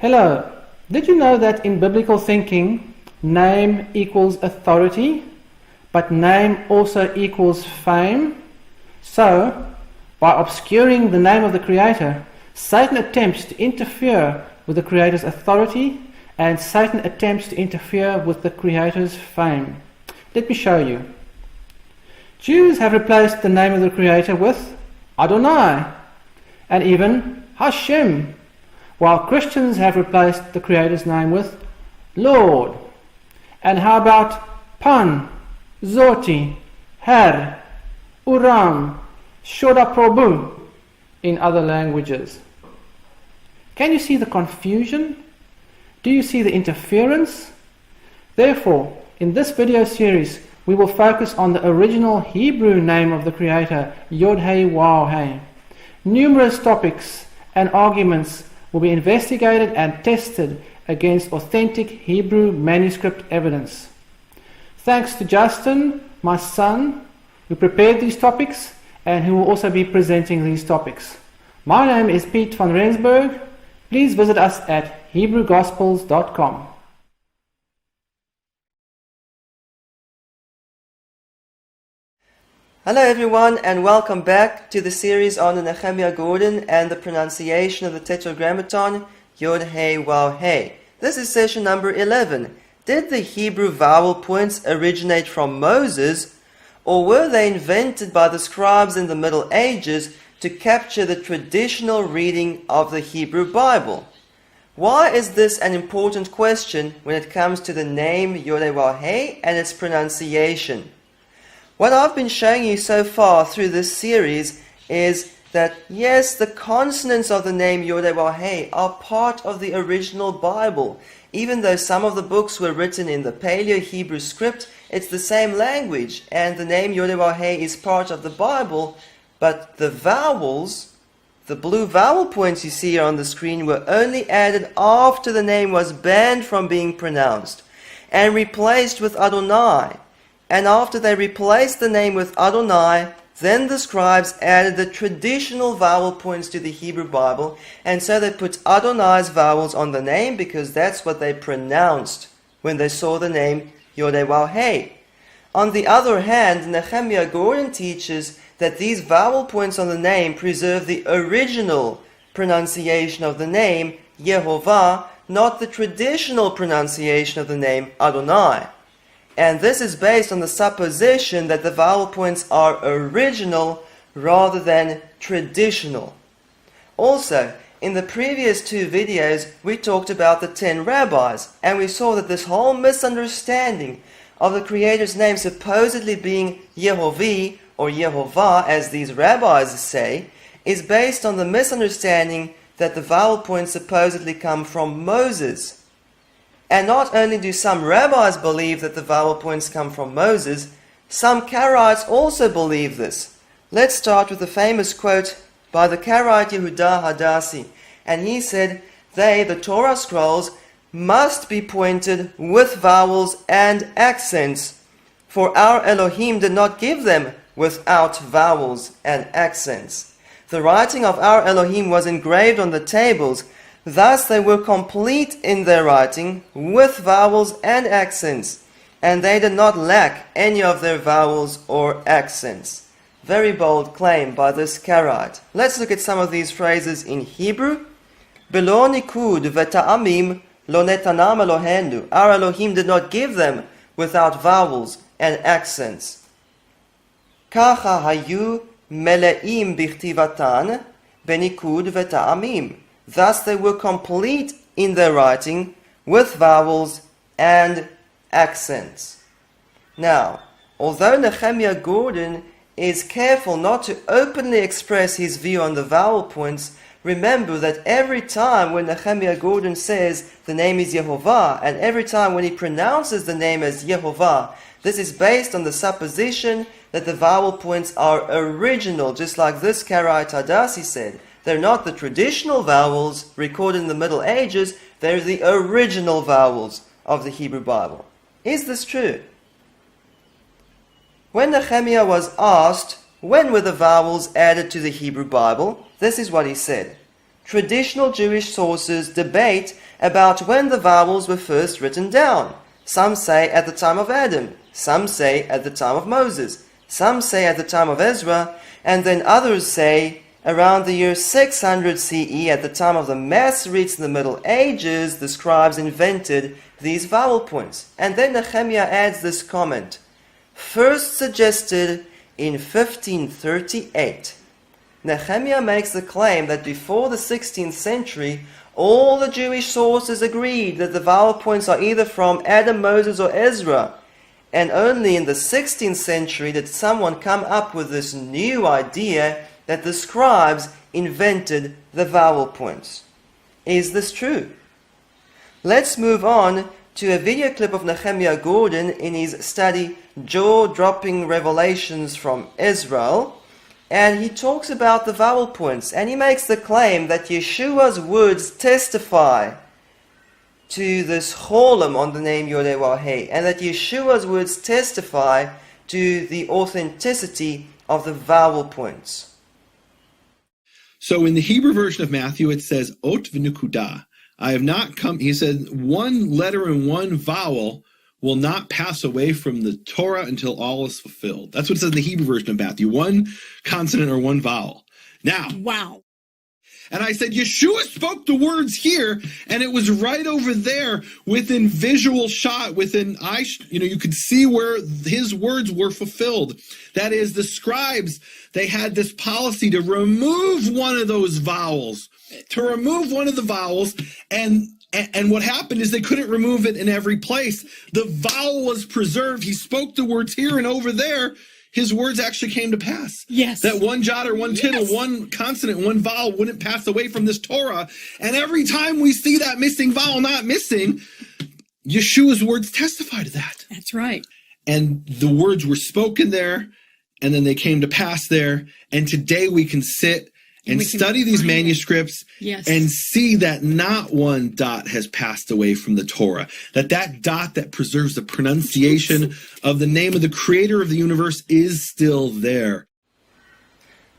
Hello. Did you know that in biblical thinking, name equals authority, but name also equals fame? So, by obscuring the name of the Creator, Satan attempts to interfere with the Creator's authority, and Satan attempts to interfere with the Creator's fame. Let me show you. Jews have replaced the name of the Creator with Adonai, and even Hashem, while Christians have replaced the Creator's name with Lord. And how about Pan, Zoti, Her, Uram, Shoda Prabhu in other languages? Can you see the confusion? Do you see the interference? Therefore, in this video series, we will focus on the original Hebrew name of the Creator, Yod-Heh-Waw-Heh. Numerous topics and arguments will be investigated and tested against authentic Hebrew manuscript evidence. Thanks to Justin, my son, who prepared these topics and who will also be presenting these topics. My name is Piet van Rensburg. Please visit us at HebrewGospels.com. Hello everyone, and welcome back to the series on the Nehemiah Gordon and the pronunciation of the Tetragrammaton Yod-Heh-Waw-Heh. This is session number 11. Did the Hebrew vowel points originate from Moses, or were they invented by the scribes in the Middle Ages to capture the traditional reading of the Hebrew Bible? Why is this an important question when it comes to the name Yod-Heh-Waw-Heh and its pronunciation? What I've been showing you so far through this series is that yes, the consonants of the name Yod-Heh-Waw-Heh are part of the original Bible. Even though some of the books were written in the Paleo-Hebrew script, it's the same language, and the name Yod-Heh-Waw-Heh is part of the Bible, but the vowels, the blue vowel points you see here on the screen, were only added after the name was banned from being pronounced and replaced with Adonai. And after they replaced the name with Adonai, then the scribes added the traditional vowel points to the Hebrew Bible, and so they put Adonai's vowels on the name because that's what they pronounced when they saw the name Yod-Heh-Waw-Heh. On the other hand, Nehemiah Gordon teaches that these vowel points on the name preserve the original pronunciation of the name Yehovah, not the traditional pronunciation of the name Adonai. And this is based on the supposition that the vowel points are original rather than traditional. Also, in the previous two videos, we talked about the 10 rabbis, and we saw that this whole misunderstanding of the Creator's name supposedly being Yehovah, or Yehovah, as these rabbis say, is based on the misunderstanding that the vowel points supposedly come from Moses. And not only do some rabbis believe that the vowel points come from Moses, some Karaites also believe this. Let's start with the famous quote by the Karaite Yehuda Hadassi. And he said, they, the Torah scrolls, must be pointed with vowels and accents, for our Elohim did not give them without vowels and accents. The writing of our Elohim was engraved on the tables. Thus they were complete in their writing with vowels and accents, and they did not lack any of their vowels or accents. Very bold claim by this Karaite. Let's look at some of these phrases in Hebrew. Belo nikud veta'amim lo netanam Eloheinu. Our Elohim did not give them without vowels and accents. Kacha hayu mele'im bichtivatan benikud veta'amim. Thus they were complete in their writing with vowels and accents. Now, although Nehemiah Gordon is careful not to openly express his view on the vowel points, remember that every time when Nehemiah Gordon says the name is Yehovah, and every time when he pronounces the name as Yehovah, this is based on the supposition that the vowel points are original, just like this Karaite Hadassi said. They're not the traditional vowels recorded in the Middle Ages, they're the original vowels of the Hebrew Bible. Is this true? When Nehemiah was asked when were the vowels added to the Hebrew Bible, this is what he said. traditional Jewish sources debate about when the vowels were first written down. Some say at the time of Adam, some say at the time of Moses, some say at the time of Ezra, and then others say around the year 600 CE, at the time of the Masoretes in the Middle Ages, the scribes invented these vowel points. And then Nehemiah adds this comment, first suggested in 1538. Nehemiah makes the claim that before the 16th century, all the Jewish sources agreed that the vowel points are either from Adam, Moses, or Ezra. And only in the 16th century did someone come up with this new idea that the scribes invented the vowel points. Is this true? Let's move on to a video clip of Nehemiah Gordon in his study Jaw-Dropping Revelations from Israel, and he talks about the vowel points, and he makes the claim that Yeshua's words testify to this cholam on the name Yehovah, and that Yeshua's words testify to the authenticity of the vowel points. So in the Hebrew version of Matthew, it says, Ot v'nukuda. I have not come, he said, one letter and one vowel will not pass away from the Torah until all is fulfilled. That's what it says in the Hebrew version of Matthew, one consonant or one vowel. Now, wow. And I said, Yeshua spoke the words here, and it was right over there within visual shot, within eye, you could see where his words were fulfilled. That is, the scribes, they had this policy to remove one of those vowels, and what happened is they couldn't remove it in every place. The vowel was preserved. He spoke the words here, and over there, his words actually came to pass. Yes. That one jot or one tittle, one consonant, one vowel wouldn't pass away from this Torah. And every time we see that missing vowel not missing, Yeshua's words testify to that. That's right. And the words were spoken there, and then they came to pass there. And today we can sit and study these manuscripts and see that not one dot has passed away from the Torah. That dot that preserves the pronunciation of the name of the creator of the universe is still there.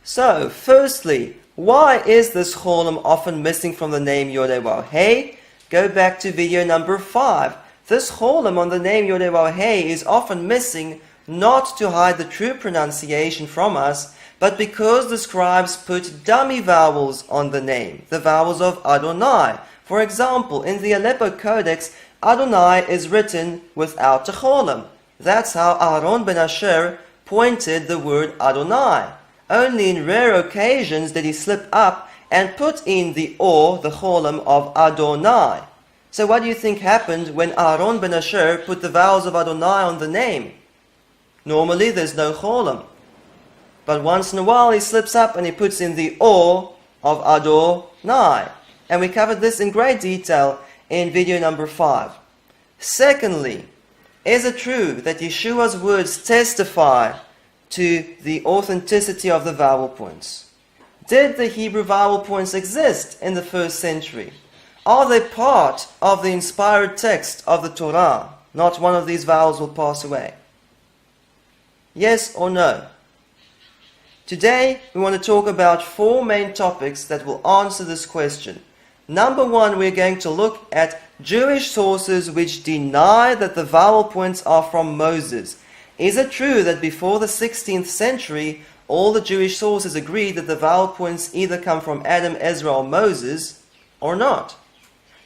So, firstly, why is this cholam often missing from the name Yehovah? Go back to video number 5. This cholam on the name Yehovah is often missing not to hide the true pronunciation from us, but because the scribes put dummy vowels on the name, the vowels of Adonai. For example, in the Aleppo Codex, Adonai is written without the cholam. That's how Aaron ben Asher pointed the word Adonai. Only in rare occasions did he slip up and put in the cholam of Adonai. So what do you think happened when Aaron ben Asher put the vowels of Adonai on the name? Normally there's no cholam. But once in a while he slips up and he puts in the of Adonai. And we covered this in great detail in video number 5. Secondly, is it true that Yeshua's words testify to the authenticity of the vowel points? Did the Hebrew vowel points exist in the first century? Are they part of the inspired text of the Torah? Not one of these vowels will pass away. Yes or no? Today, we want to talk about 4 main topics that will answer this question. Number 1, we're going to look at Jewish sources which deny that the vowel points are from Moses. Is it true that before the 16th century, all the Jewish sources agreed that the vowel points either come from Adam, Ezra, or Moses, or not?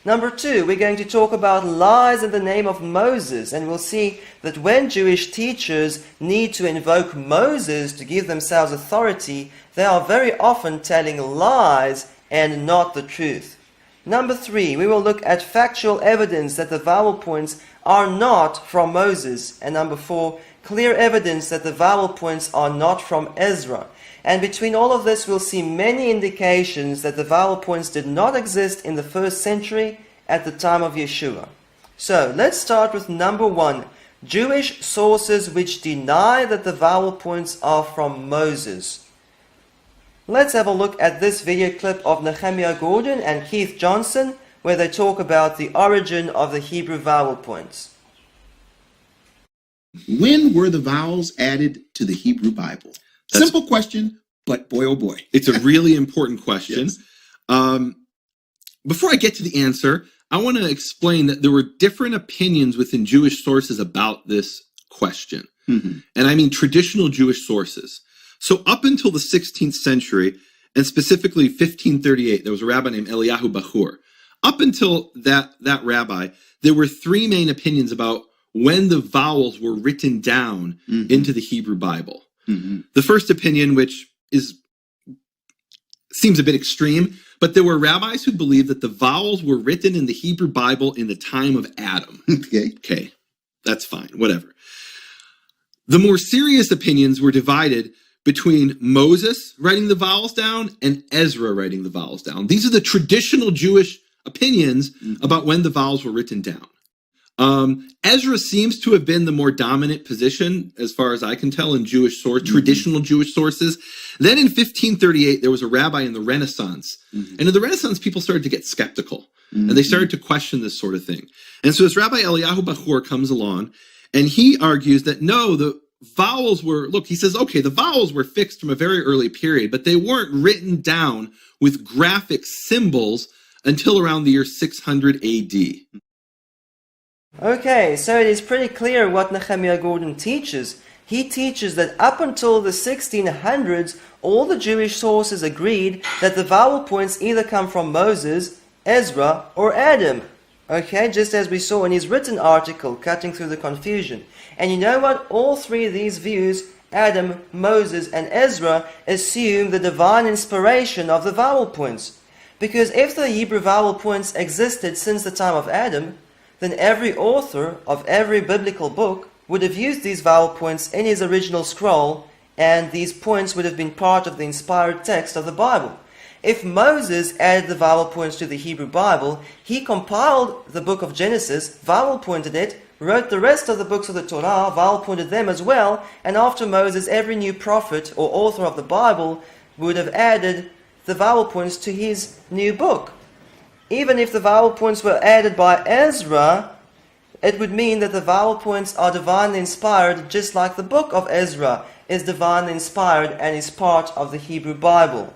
Number 2, we're going to talk about lies in the name of Moses, and we'll see that when Jewish teachers need to invoke Moses to give themselves authority, they are very often telling lies and not the truth. Number 3, we will look at factual evidence that the vowel points are not from Moses. And number 4, clear evidence that the vowel points are not from Ezra. And between all of this, we'll see many indications that the vowel points did not exist in the first century at the time of Yeshua. So, let's start with number 1, Jewish sources which deny that the vowel points are from Moses. Let's have a look at this video clip of Nehemiah Gordon and Keith Johnson, where they talk about the origin of the Hebrew vowel points. When were the vowels added to the Hebrew Bible? Simple question, but boy oh boy. It's a really important question. Yes. Before I get to the answer, I want to explain that there were different opinions within Jewish sources about this question. Mm-hmm. And I mean traditional Jewish sources. So up until the 16th century, and specifically 1538, there was a rabbi named Eliyahu Bachur. Up until that rabbi, there were three main opinions about when the vowels were written down into the Hebrew Bible. Mm-hmm. The first opinion, which seems a bit extreme, but there were rabbis who believed that the vowels were written in the Hebrew Bible in the time of Adam. Okay, that's fine, whatever. The more serious opinions were divided between Moses writing the vowels down and Ezra writing the vowels down. These are the traditional Jewish opinions about when the vowels were written down. Ezra seems to have been the more dominant position, as far as I can tell, in Jewish traditional Jewish sources. Then in 1538, there was a rabbi in the Renaissance. And in the Renaissance, people started to get skeptical. And they started to question this sort of thing. And so this Rabbi Eliyahu Bachur comes along, and he argues that no, the vowels were, he says, okay, the vowels were fixed from a very early period, but they weren't written down with graphic symbols until around the year 600 AD. Okay, so it is pretty clear what Nehemiah Gordon teaches. He teaches that up until the 1600s, all the Jewish sources agreed that the vowel points either come from Moses, Ezra, or Adam. Okay, just as we saw in his written article, Cutting Through the Confusion. And you know what? All three of these views, Adam, Moses, and Ezra, assume the divine inspiration of the vowel points. Because if the Hebrew vowel points existed since the time of Adam, then every author of every biblical book would have used these vowel points in his original scroll, and these points would have been part of the inspired text of the Bible. If Moses added the vowel points to the Hebrew Bible, he compiled the book of Genesis, vowel pointed it, wrote the rest of the books of the Torah, vowel pointed them as well, and after Moses, every new prophet or author of the Bible would have added the vowel points to his new book. Even if the vowel points were added by Ezra, it would mean that the vowel points are divinely inspired, just like the book of Ezra is divinely inspired and is part of the Hebrew Bible.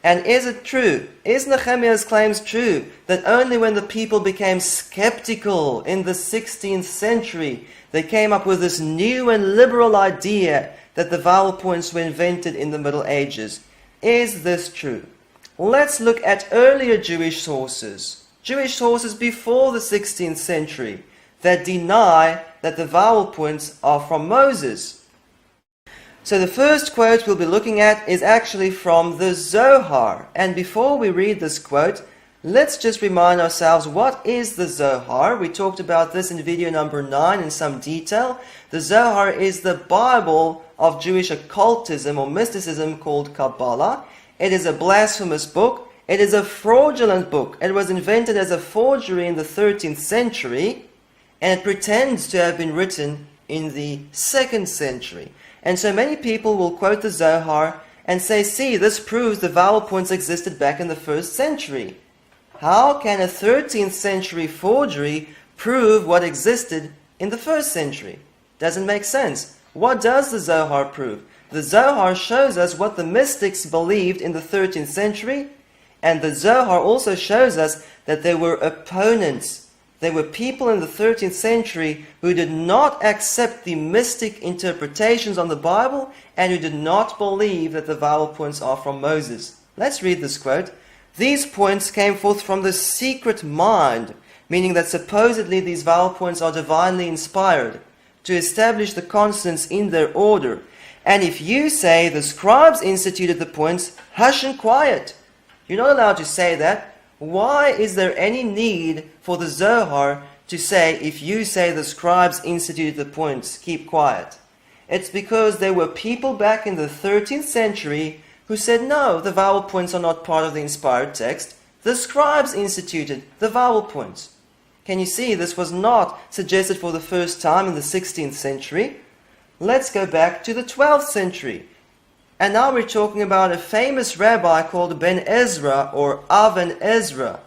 And is it true? Is Nehemiah's claims true that only when the people became skeptical in the 16th century, they came up with this new and liberal idea that the vowel points were invented in the Middle Ages? Is this true? Let's look at earlier Jewish sources before the 16th century, that deny that the vowel points are from Moses. So the first quote we'll be looking at is actually from the Zohar. And before we read this quote, let's just remind ourselves, what is the Zohar? We talked about this in video number 9 in some detail. The Zohar is the Bible of Jewish occultism or mysticism called Kabbalah. It is a blasphemous book. It is a fraudulent book. It was invented as a forgery in the 13th century, and it pretends to have been written in the 2nd century. And so many people will quote the Zohar and say, see, this proves the vowel points existed back in the 1st century. How can a 13th century forgery prove what existed in the 1st century? Doesn't make sense. What does the Zohar prove? The Zohar shows us what the mystics believed in the 13th century, and the Zohar also shows us that there were opponents. There were people in the 13th century who did not accept the mystic interpretations on the Bible and who did not believe that the vowel points are from Moses. Let's read this quote. These points came forth from the secret mind, meaning that supposedly these vowel points are divinely inspired to establish the consonants in their order. And if you say the scribes instituted the points, hush and quiet. You're not allowed to say that. Why is there any need for the Zohar to say, if you say the scribes instituted the points, keep quiet? It's because there were people back in the 13th century who said, no, the vowel points are not part of the inspired text. The scribes instituted the vowel points. Can you see this was not suggested for the first time in the 16th century? Let's go back to the 12th century. And now we're talking about a famous rabbi called Ben Ezra or Aven Ezra.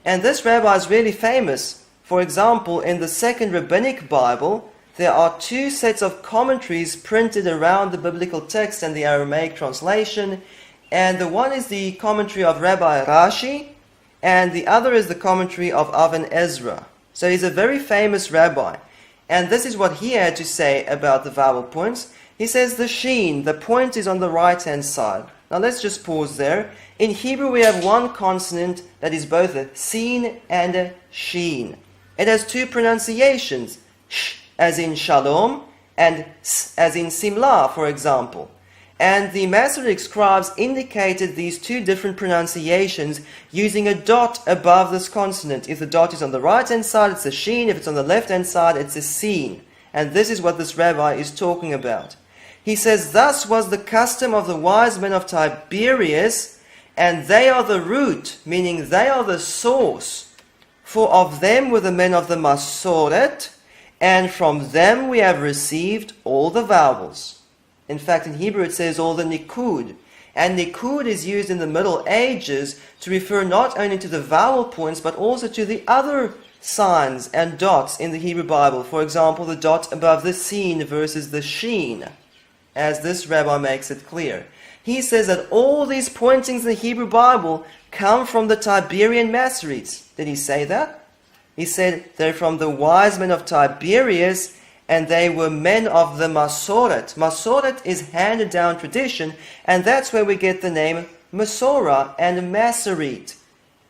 And this rabbi is really famous. For example, in the Second Rabbinic Bible, there are 2 sets of commentaries printed around the biblical text and the Aramaic translation. And the one is the commentary of Rabbi Rashi, and the other is the commentary of Avan Ezra. So he's a very famous rabbi. And this is what he had to say about the vowel points. He says the sheen, the point is on the right-hand side. Now let's just pause there. In Hebrew we have one consonant that is both a seen and a sheen. It has two pronunciations, sh as in shalom and s as in simla, for example. And the Masoretic scribes indicated these two different pronunciations using a dot above this consonant. If the dot is on the right-hand side, it's a sheen. If it's on the left-hand side, it's a seen. And this is what this rabbi is talking about. He says, thus was the custom of the wise men of Tiberias, and they are the root, meaning they are the source. For of them were the men of the Masoret, and from them we have received all the vowels. In fact, in Hebrew it says all the nikud. And nikud is used in the Middle Ages to refer not only to the vowel points, but also to the other signs and dots in the Hebrew Bible. For example, the dot above the seen versus the sheen, as this rabbi makes it clear. He says that all these pointings in the Hebrew Bible come from the Tiberian Masoretes. Did he say that? He said they're from the wise men of Tiberias, and they were men of the Masoret. Masoret is handed down tradition, and that's where we get the name Masorah and Masoret.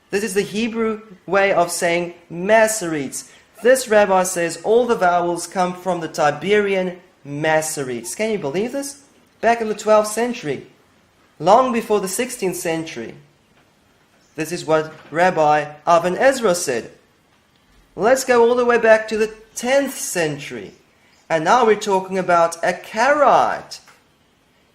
This is the Hebrew way of saying Masoretes. This rabbi says all the vowels come from the Tiberian Masoretes. Can you believe this? Back in the 12th century, long before the 16th century. This is what Rabbi Avan Ezra said. Let's go all the way back to the 10th century. And now we're talking about a Karaite.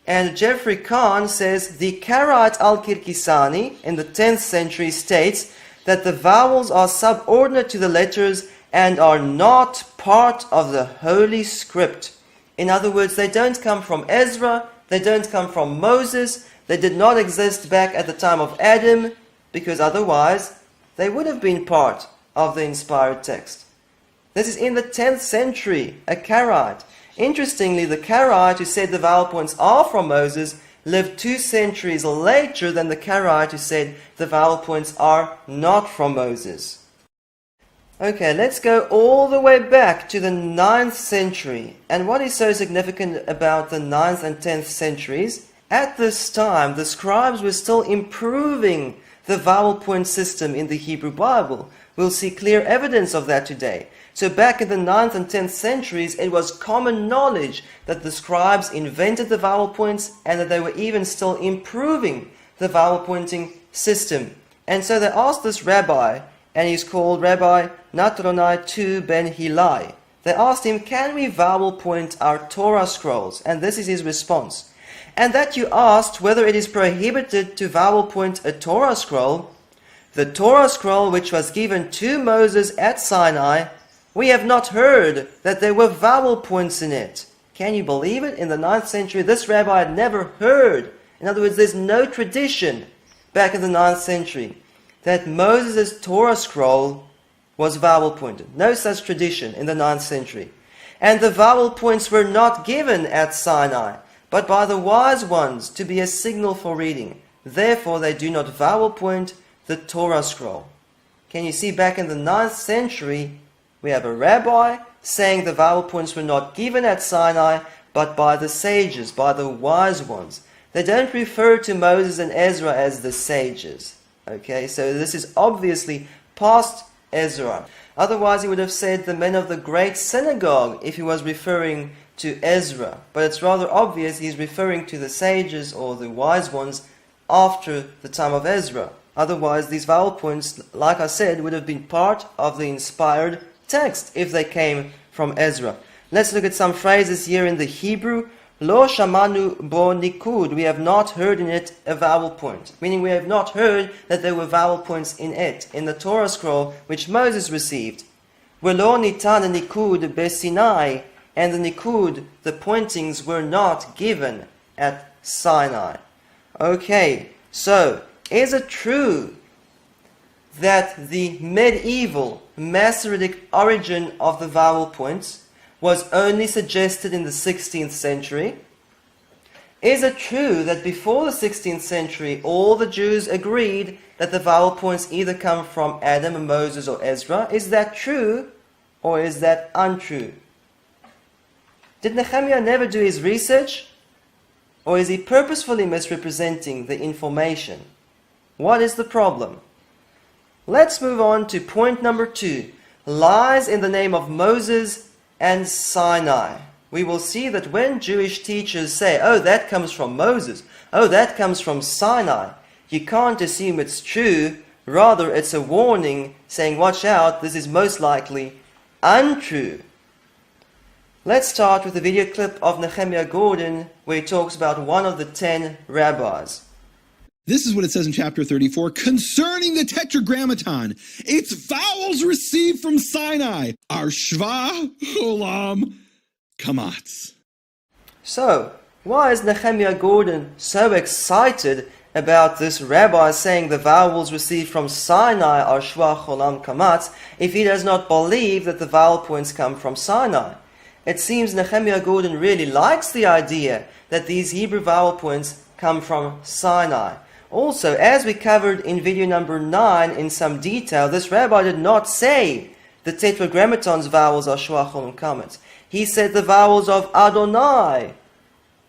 And Jeffrey Kahn says the Karaite al-Kirkisani in the 10th century states that the vowels are subordinate to the letters and are not part of the Holy Script. In other words, they don't come from Ezra, they don't come from Moses, they did not exist back at the time of Adam, because otherwise they would have been part of the inspired text. This is in the 10th century, a Karaite. Interestingly, the Karaite who said the vowel points are from Moses lived 2 centuries later than the Karaite who said the vowel points are not from Moses. Okay, let's go all the way back to the 9th century. And what is so significant about the 9th and 10th centuries? At this time, the scribes were still improving the vowel point system in the Hebrew Bible. We'll see clear evidence of that today. So back in the 9th and 10th centuries, it was common knowledge that the scribes invented the vowel points and that they were even still improving the vowel pointing system. And so they asked this rabbi, and he's called Rabbi Natronai II ben Hillai. They asked him, can we vowel point our Torah scrolls? And this is his response. And that you asked whether it is prohibited to vowel point a Torah scroll. The Torah scroll which was given to Moses at Sinai, we have not heard that there were vowel points in it. Can you believe it? In the 9th century, this rabbi had never heard. In other words, there's no tradition back in the 9th century that Moses' Torah scroll was vowel pointed. No such tradition in the 9th century. And the vowel points were not given at Sinai, but by the wise ones to be a signal for reading. Therefore, they do not vowel point the Torah scroll. Can you see, back in the 9th century, we have a rabbi saying the vowel points were not given at Sinai, but by the sages, by the wise ones. They don't refer to Moses and Ezra as the sages. Okay, so this is obviously past Ezra. Otherwise, he would have said the men of the great synagogue if he was referring to Ezra. But it's rather obvious he's referring to the sages or the wise ones after the time of Ezra. Otherwise, these vowel points, like I said, would have been part of the inspired text if they came from Ezra. Let's look at some phrases here in the Hebrew. Lo shamanu bo nikud. We have not heard in it a vowel point. Meaning we have not heard that there were vowel points in it, in the Torah scroll which Moses received. Velo nitan nikud besinai. And the nikud, the pointings, were not given at Sinai. Okay, so is it true that the medieval Masoretic origin of the vowel points was only suggested in the 16th century? Is it true that before the 16th century all the Jews agreed that the vowel points either come from Adam, Moses, or Ezra? Is that true or is that untrue? Did Nehemiah never do his research? Or is he purposefully misrepresenting the information? What is the problem? Let's move on to point number 2. Lies in the name of Moses and Sinai. We will see that when Jewish teachers say, oh, that comes from Moses, oh, that comes from Sinai, you can't assume it's true. Rather, it's a warning saying, watch out, this is most likely untrue. Let's start with a video clip of Nehemiah Gordon where he talks about one of the 10 rabbis. This is what it says in chapter 34 concerning the Tetragrammaton. Its vowels received from Sinai are Shva, Cholam, Kamatz. So, why is Nehemiah Gordon so excited about this rabbi saying the vowels received from Sinai are Shva, Cholam, Kamatz if he does not believe that the vowel points come from Sinai? It seems Nehemiah Gordon really likes the idea that these Hebrew vowel points come from Sinai. Also, as we covered in video number 9 in some detail, this rabbi did not say the Tetragrammaton's vowels are Shva, Cholam, Kamatz. He said the vowels of Adonai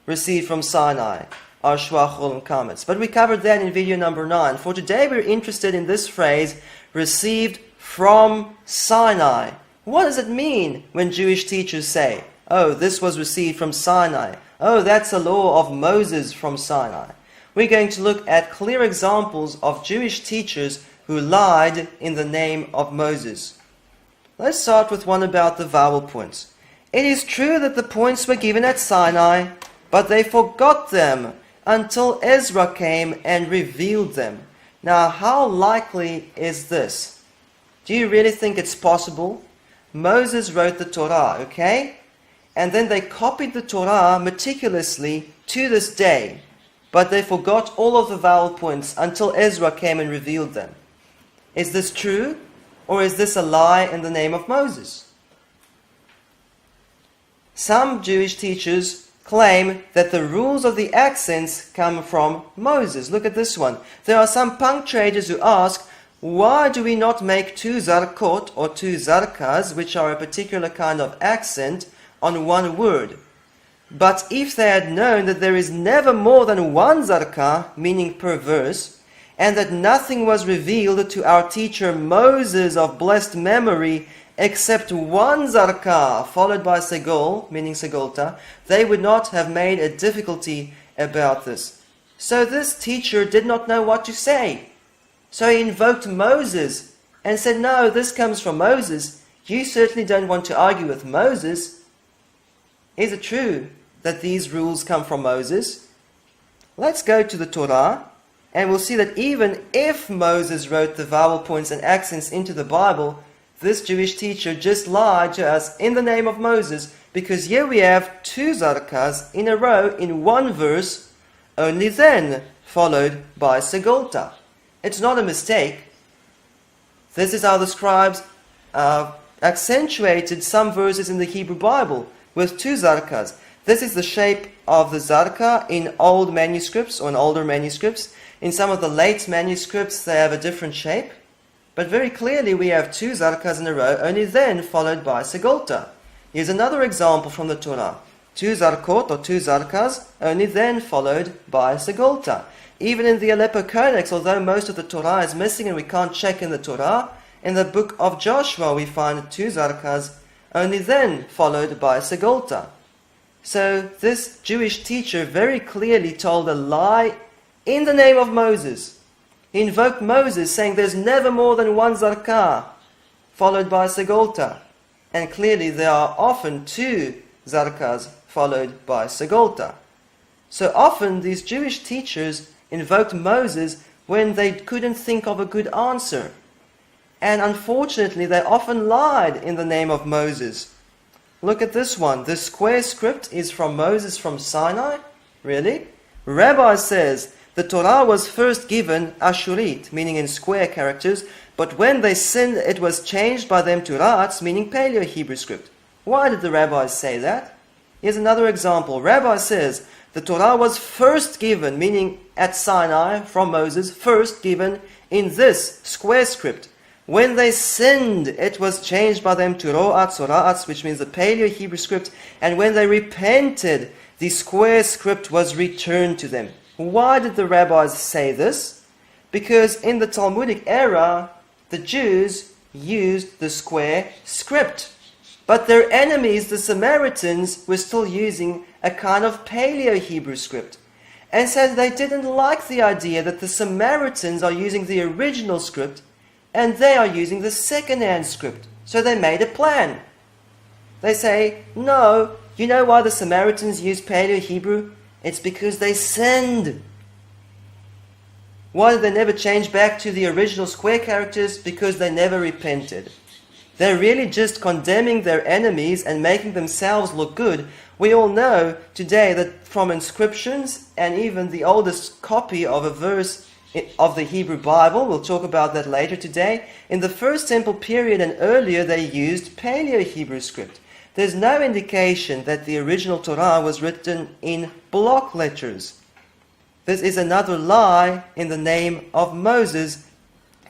received from Sinai are Shva, Cholam, Kamatz. But we covered that in video number 9. For today we're interested in this phrase, received from Sinai. What does it mean when Jewish teachers say, oh, this was received from Sinai. Oh, that's a law of Moses from Sinai. We're going to look at clear examples of Jewish teachers who lied in the name of Moses. Let's start with one about the vowel points. It is true that the points were given at Sinai, but they forgot them until Ezra came and revealed them. Now, how likely is this? Do you really think it's possible? Moses wrote the Torah, okay? And then they copied the Torah meticulously to this day, but they forgot all of the vowel points until Ezra came and revealed them. Is this true, or is this a lie in the name of Moses? Some Jewish teachers claim that the rules of the accents come from Moses. Look at this one. There are some punctuators who ask, why do we not make 2 zarkot or 2 zarkas, which are a particular kind of accent, on one word? But if they had known that there is never more than 1 zarka, meaning per verse, and that nothing was revealed to our teacher Moses of blessed memory except 1 zarka followed by segol, meaning segolta, they would not have made a difficulty about this. So this teacher did not know what to say. So he invoked Moses and said, no, this comes from Moses. You certainly don't want to argue with Moses. Is it true that these rules come from Moses? Let's go to the Torah, and we'll see that even if Moses wrote the vowel points and accents into the Bible, this Jewish teacher just lied to us in the name of Moses, because here we have 2 zarkas in a row in one verse, only then followed by segolta. It's not a mistake. This is how the scribes accentuated some verses in the Hebrew Bible with 2 zarkas. This is the shape of the zarka in old manuscripts or in older manuscripts. In some of the late manuscripts they have a different shape. But very clearly we have 2 zarkas in a row, only then followed by segolta. Here's another example from the Torah. 2 zarkot or 2 zarkas, only then followed by segolta. Even in the Aleppo Codex, although most of the Torah is missing and we can't check in the Torah, in the book of Joshua we find 2 zarkas, only then followed by segolta. So this Jewish teacher very clearly told a lie in the name of Moses. He invoked Moses, saying there's never more than 1 zarka, followed by segolta. And clearly there are often 2 zarkas followed by segolta. So often these Jewish teachers invoked Moses when they couldn't think of a good answer. And unfortunately they often lied in the name of Moses. Look at this one. The square script is from Moses from Sinai. Really? Rabbi says the Torah was first given Ashurit, meaning in square characters, but when they sinned it was changed by them to Rats, meaning Paleo Hebrew script. Why did the rabbis say that? Here's another example. Rabbi says The Torah was first given, meaning at Sinai from Moses, first given in this square script. When they sinned, it was changed by them to Ro'atz or Ra'atz, which means the Paleo-Hebrew script. And when they repented, the square script was returned to them. Why did the rabbis say this? Because in the Talmudic era, the Jews used the square script. But their enemies, the Samaritans, were still using a kind of Paleo-Hebrew script. And so they didn't like the idea that the Samaritans are using the original script and they are using the second-hand script. So they made a plan. They say, no, you know why the Samaritans use Paleo-Hebrew? It's because they sinned. Why did they never change back to the original square characters? Because they never repented. They're really just condemning their enemies and making themselves look good. We all know today that from inscriptions and even the oldest copy of a verse of the Hebrew Bible, we'll talk about that later today, in the First Temple period and earlier they used Paleo-Hebrew script. There's no indication that the original Torah was written in block letters. This is another lie in the name of Moses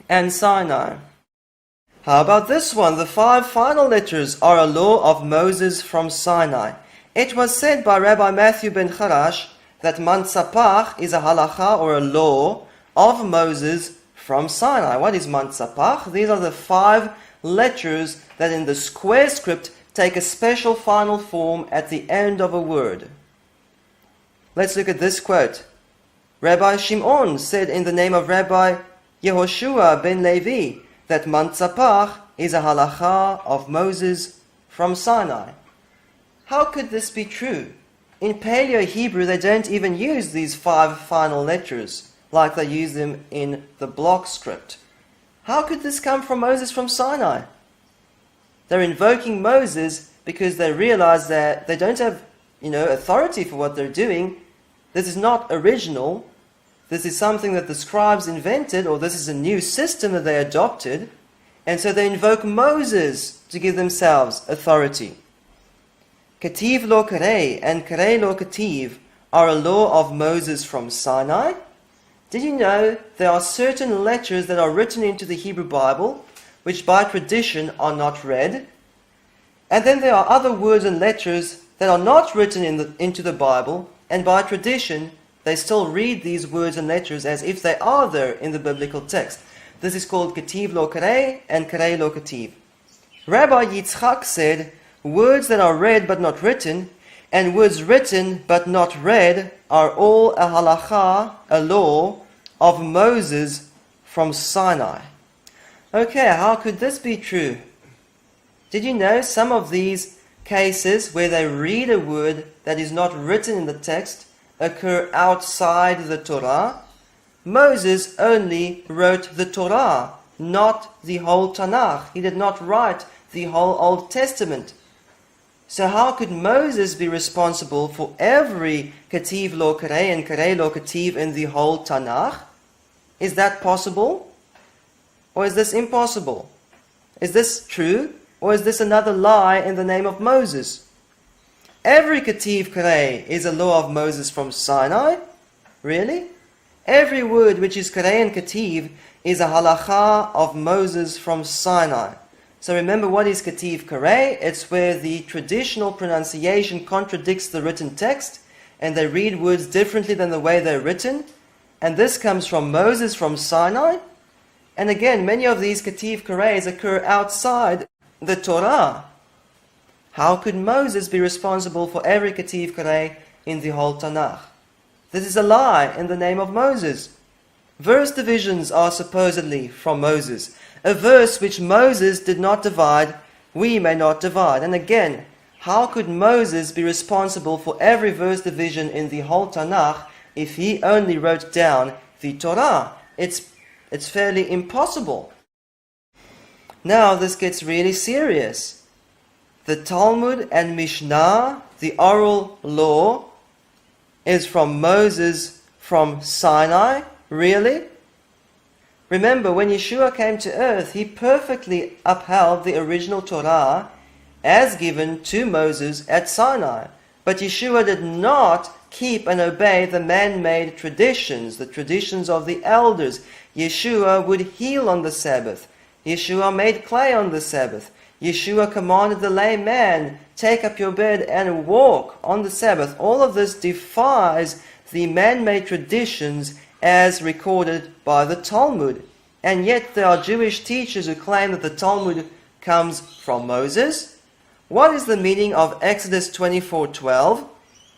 and Sinai. How about this one? The 5 final letters are a law of Moses from Sinai. It was said by Rabbi Matthew ben Charash that Mantzapach is a halacha or a law of Moses from Sinai. What is Mantzapach? These are the 5 letters that in the square script take a special final form at the end of a word. Let's look at this quote. Rabbi Shimon said in the name of Rabbi Yehoshua ben Levi that Mantzapach is a halacha of Moses from Sinai. How could this be true? In Paleo-Hebrew they don't even use these 5 final letters like they use them in the block script. How could this come from Moses from Sinai? They're invoking Moses because they realize that they don't have, authority for what they're doing. This is not original. This is something that the scribes invented, or this is a new system that they adopted, and so they invoke Moses to give themselves authority. Kativ lo karei and karei lo kativ are a law of Moses from Sinai. Did you know there are certain letters that are written into the Hebrew Bible which by tradition are not read? And then there are other words and letters that are not written into the Bible, and by tradition they still read these words and letters as if they are there in the biblical text. This is called Kativ lo Karei and Karei lo Kativ. Rabbi Yitzchak said, words that are read but not written, and words written but not read are all a halacha, a law of Moses from Sinai. Okay, how could this be true? Did you know some of these cases where they read a word that is not written in the text occur outside the Torah? Moses only wrote the Torah, not the whole Tanakh. He did not write the whole Old Testament. So how could Moses be responsible for every Kativ lo Karei and Karei lo Kativ in the whole Tanakh? Is that possible? Or is this impossible? Is this true? Or is this another lie in the name of Moses? Every Kativ Karei is a law of Moses from Sinai? Really? Every word which is Karei and Kativ is a halacha of Moses from Sinai. So remember, what is Kativ Karei? It's where the traditional pronunciation contradicts the written text and they read words differently than the way they're written. And this comes from Moses from Sinai. And again, many of these Kativ Kareis occur outside the Torah. How could Moses be responsible for every Kativ Karei in the whole Tanakh? This is a lie in the name of Moses. Verse divisions are supposedly from Moses. A verse which Moses did not divide, we may not divide. And again, how could Moses be responsible for every verse division in the whole Tanakh if he only wrote down the Torah? It's fairly impossible. Now this gets really serious. The Talmud and Mishnah, the oral law, is from Moses from Sinai. Really? Remember, when Yeshua came to earth, he perfectly upheld the original Torah as given to Moses at Sinai. But Yeshua did not keep and obey the man-made traditions, the traditions of the elders. Yeshua would heal on the Sabbath. Yeshua made clay on the Sabbath. Yeshua commanded the lame man, take up your bed and walk on the Sabbath. All of this defies the man-made traditions as recorded by the Talmud. And yet there are Jewish teachers who claim that the Talmud comes from Moses. What is the meaning of Exodus 24:12?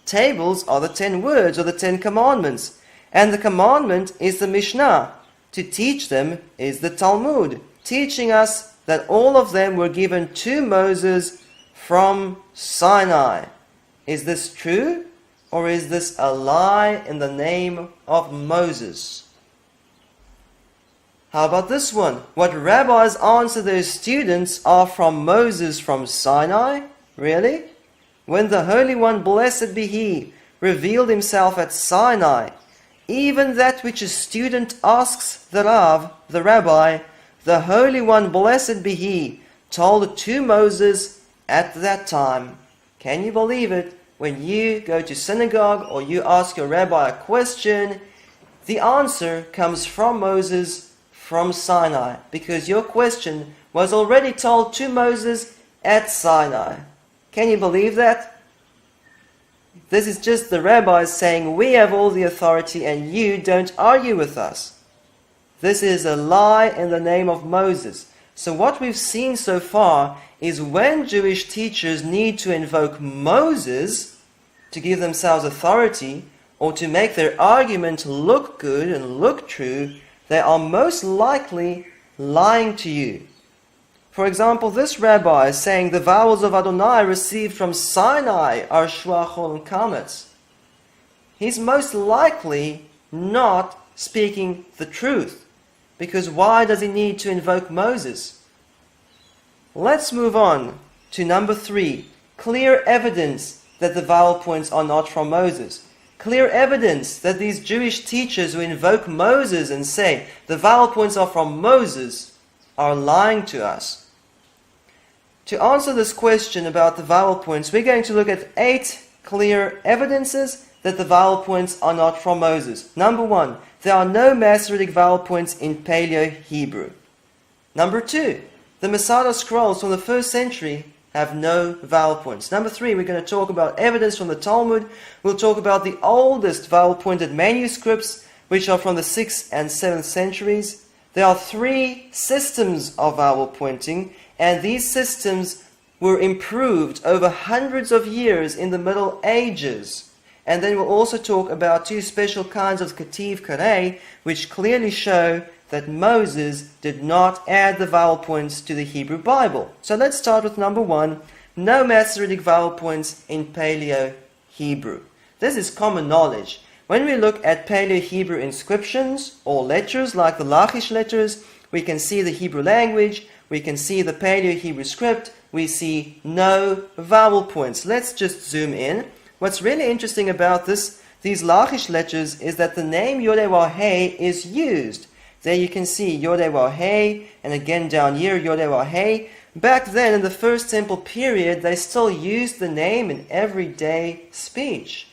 Tables are the 10 words or the 10 commandments. And the commandment is the Mishnah. To teach them is the Talmud, teaching us that all of them were given to Moses from Sinai. Is this true, or is this a lie in the name of Moses? How about this one? What rabbis answer their students are from Moses from Sinai? Really? When the Holy One, blessed be He, revealed Himself at Sinai, even that which a student asks the Rav, the rabbi, the Holy One, blessed be He, told to Moses at that time. Can you believe it? When you go to synagogue or you ask your rabbi a question, the answer comes from Moses from Sinai, because your question was already told to Moses at Sinai. Can you believe that? This is just the rabbis saying, we have all the authority and you don't argue with us. This is a lie in the name of Moses. So what we've seen so far is when Jewish teachers need to invoke Moses to give themselves authority or to make their argument look good and look true, they are most likely lying to you. For example, this rabbi is saying the vowels of Adonai received from Sinai are Shua, Chol, and Kametz. He's most likely not speaking the truth, because why does he need to invoke Moses? Let's move on to number 3. Clear evidence that the vowel points are not from Moses. Clear evidence that these Jewish teachers who invoke Moses and say the vowel points are from Moses are lying to us. To answer this question about the vowel points, we're going to look at 8 clear evidences that the vowel points are not from Moses. Number 1, there are no Masoretic vowel points in Paleo-Hebrew. Number 2, the Masada scrolls from the 1st century have no vowel points. Number 3, we're going to talk about evidence from the Talmud. We'll talk about the oldest vowel pointed manuscripts, which are from the 6th and 7th centuries. There are 3 systems of vowel pointing, and these systems were improved over hundreds of years in the Middle Ages. And then we'll also talk about 2 special kinds of Ketiv Karei, which clearly show that Moses did not add the vowel points to the Hebrew Bible. So let's start with number 1, no Masoretic vowel points in Paleo-Hebrew. This is common knowledge. When we look at Paleo-Hebrew inscriptions or letters like the Lachish letters, we can see the Hebrew language, we can see the Paleo-Hebrew script, we see no vowel points. Let's just zoom in. What's really interesting about these Lachish letters is that the name Yod-Heh is used. There you can see Yod-Heh, and again down here Yod-Heh. Back then in the First Temple period, they still used the name in everyday speech.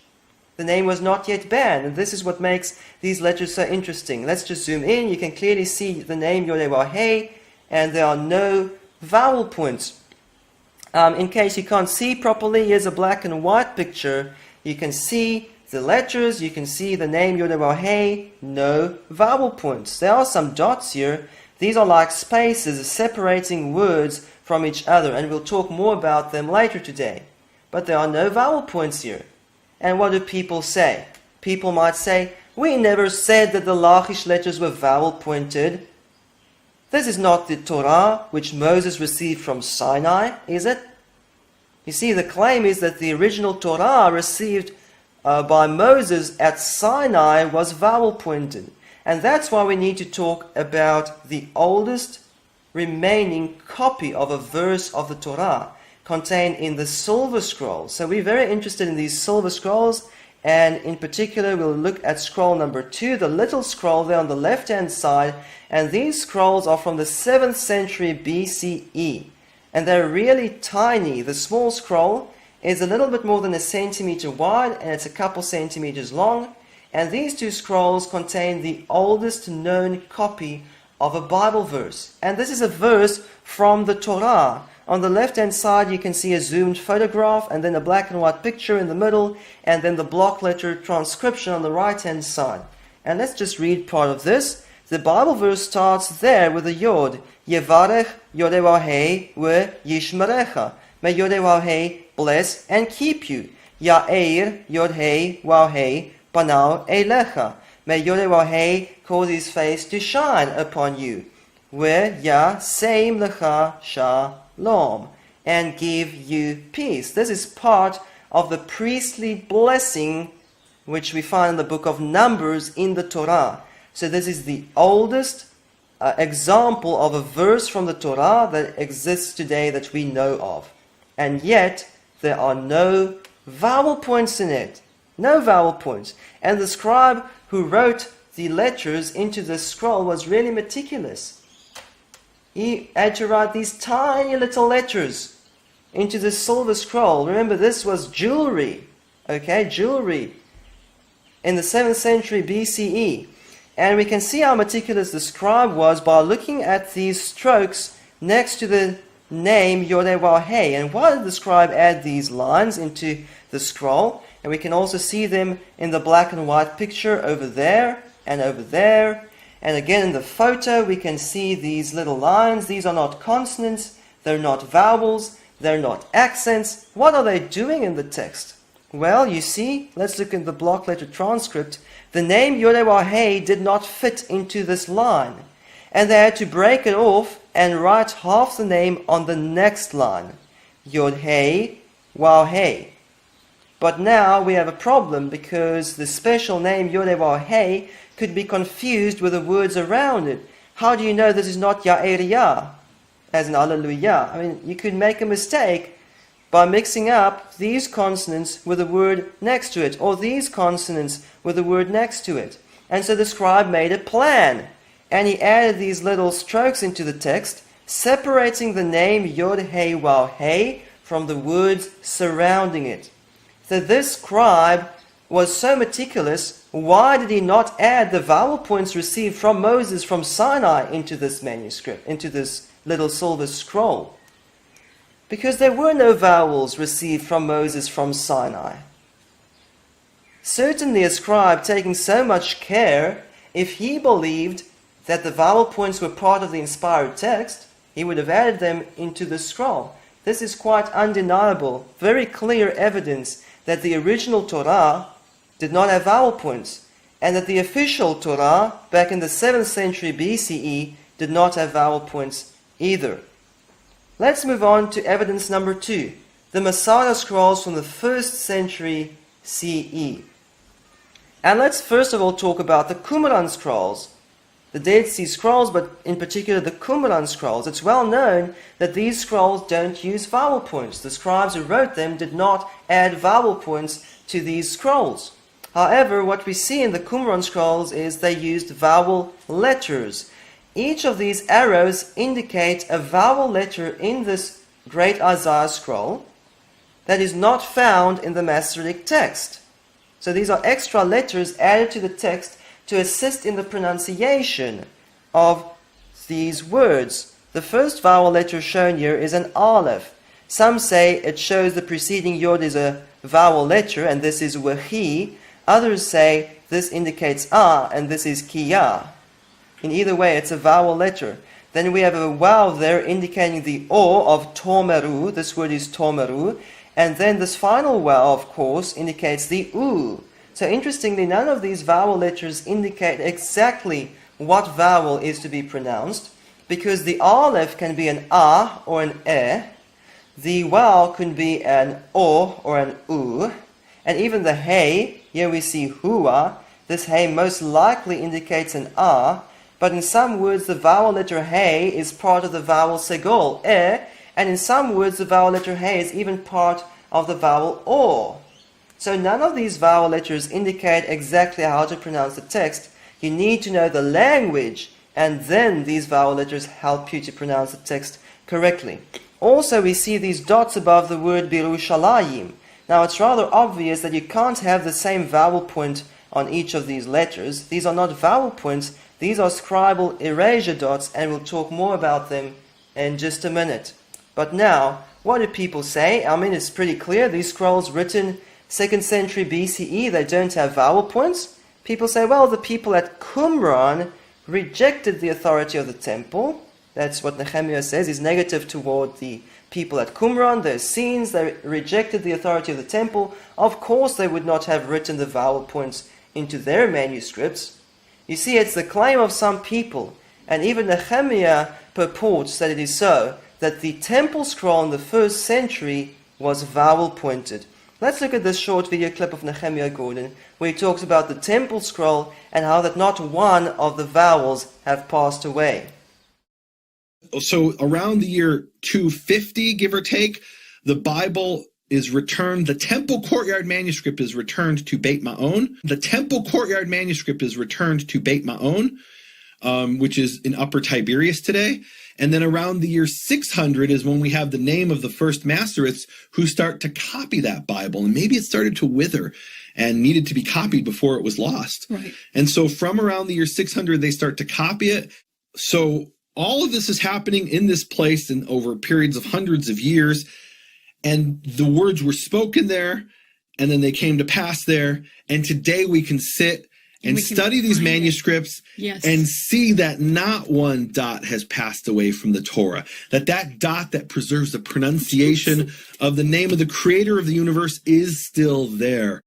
The name was not yet banned, and this is what makes these letters so interesting. Let's just zoom in. You can clearly see the name Yod-Heh, and there are no vowel points. In case you can't see properly, here's a black and white picture. You can see the letters, you can see the name Yod-Heh, no vowel points. There are some dots here. These are like spaces separating words from each other, and we'll talk more about them later today. But there are no vowel points here. And what do people say? People might say, we never said that the Lachish letters were vowel pointed. This is not the Torah which Moses received from Sinai, is it? You see, the claim is that the original Torah received by Moses at Sinai was vowel pointed. And that's why we need to talk about the oldest remaining copy of a verse of the Torah contained in the silver scrolls. So we're very interested in these silver scrolls, and in particular we'll look at scroll number 2, the little scroll there on the left hand side, and these scrolls are from the 7th century BCE, and they're really tiny. The small scroll is a little bit more than 1 centimeter wide, and it's a couple centimeters long. And these two scrolls contain the oldest known copy of a Bible verse. And this is a verse from the Torah. On the left-hand side, you can see a zoomed photograph, and then a black and white picture in the middle, and then the block letter transcription on the right-hand side. And let's just read part of this. The Bible verse starts there with a Yod. Yevarech Yodewahei we Yishmerecha. May Yodewahei bless and keep you. Ya'er Yodhei Wahei Panau Elecha. May Yodewahei cause his face to shine upon you. We Ya Seim Lecha Shalom. And give you peace. This is part of the priestly blessing which we find in the book of Numbers in the Torah. So this is the oldest example of a verse from the Torah that exists today that we know of. And yet, there are no vowel points in it. No vowel points. And the scribe who wrote the letters into this scroll was really meticulous. He had to write these tiny little letters into this silver scroll. Remember, this was jewelry. Okay, jewelry. In the 7th century BCE. And we can see how meticulous the scribe was by looking at these strokes next to the name Yodewahei. And why did the scribe add these lines into the scroll? And we can also see them in the black and white picture over there and over there. And again in the photo we can see these little lines. These are not consonants, they're not vowels, they're not accents. What are they doing in the text? Well, you see, let's look at the block letter transcript. The name Yodewahei did not fit into this line, and they had to break it off and write half the name on the next line. Yodhei Wahei. But now we have a problem because the special name Yodewahei could be confused with the words around it. How do you know this is not Ya'eriyah, as in Hallelujah? I mean, you could make a mistake by mixing up these consonants with the word next to it, or these consonants with the word next to it. And so the scribe made a plan, and he added these little strokes into the text, separating the name Yod-Hei Waw-Hei from the words surrounding it. So this scribe was so meticulous, why did he not add the vowel points received from Moses from Sinai into this manuscript, into this little silver scroll? Because there were no vowels received from Moses from Sinai. Certainly a scribe taking so much care, if he believed that the vowel points were part of the inspired text, he would have added them into the scroll. This is quite undeniable, very clear evidence that the original Torah did not have vowel points, and that the official Torah back in the 7th century BCE did not have vowel points either. Let's move on to evidence number 2, the Masada scrolls from the 1st century CE. And let's first of all talk about the Qumran scrolls, the Dead Sea Scrolls, but in particular the Qumran scrolls. It's well known that these scrolls don't use vowel points. The scribes who wrote them did not add vowel points to these scrolls. However, what we see in the Qumran scrolls is they used vowel letters. Each of these arrows indicate a vowel letter in this great Isaiah scroll that is not found in the Masoretic text. So these are extra letters added to the text to assist in the pronunciation of these words. The first vowel letter shown here is an aleph. Some say it shows the preceding yod is a vowel letter, and this is wahi. Others say this indicates ah, and this is kiyah. In either way, it's a vowel letter. Then we have a waw there indicating the o of tomeru. This word is tomeru. And then this final waw, of course, indicates the u. So interestingly, none of these vowel letters indicate exactly what vowel is to be pronounced, because the aleph can be an a or an e, the waw can be an o or an u, and even the hey, here we see hua, this hey most likely indicates an a, but in some words the vowel letter hey is part of the vowel segol, e, and in some words the vowel letter hey is even part of the vowel o. So none of these vowel letters indicate exactly how to pronounce the text. You need to know the language, and then these vowel letters help you to pronounce the text correctly. Also, we see these dots above the word Birushalayim. Now, it's rather obvious that you can't have the same vowel point on each of these letters. These are not vowel points, these are scribal erasure dots, and we'll talk more about them in just a minute. But now, what do people say? I mean, it's pretty clear. These scrolls written 2nd century BCE, they don't have vowel points. People say, well, the people at Qumran rejected the authority of the temple. That's what Nehemiah says. He's negative toward the people at Qumran, their scenes. They rejected the authority of the temple. Of course, they would not have written the vowel points into their manuscripts. You see, it's the claim of some people, and even Nehemiah purports that it is so, that the temple scroll in the 1st century was vowel pointed. Let's look at this short video clip of Nehemiah Gordon, where he talks about the temple scroll and how that not one of the vowels have passed away. So around the year 250, give or take, the Bible is returned. The temple courtyard manuscript is returned to Beit Ma'on. The temple courtyard manuscript is returned to Beit Ma'on, which is in Upper Tiberias today. And then around the year 600 is when we have the name of the first Masoretes who start to copy that Bible. And maybe it started to wither and needed to be copied before it was lost. Right. And so from around the year 600, they start to copy it. So all of this is happening in this place and over periods of hundreds of years. And the words were spoken there, and then they came to pass there. And today we can sit and study these manuscripts and see that not one dot has passed away from the Torah. That dot that preserves the pronunciation of the name of the creator of the universe is still there.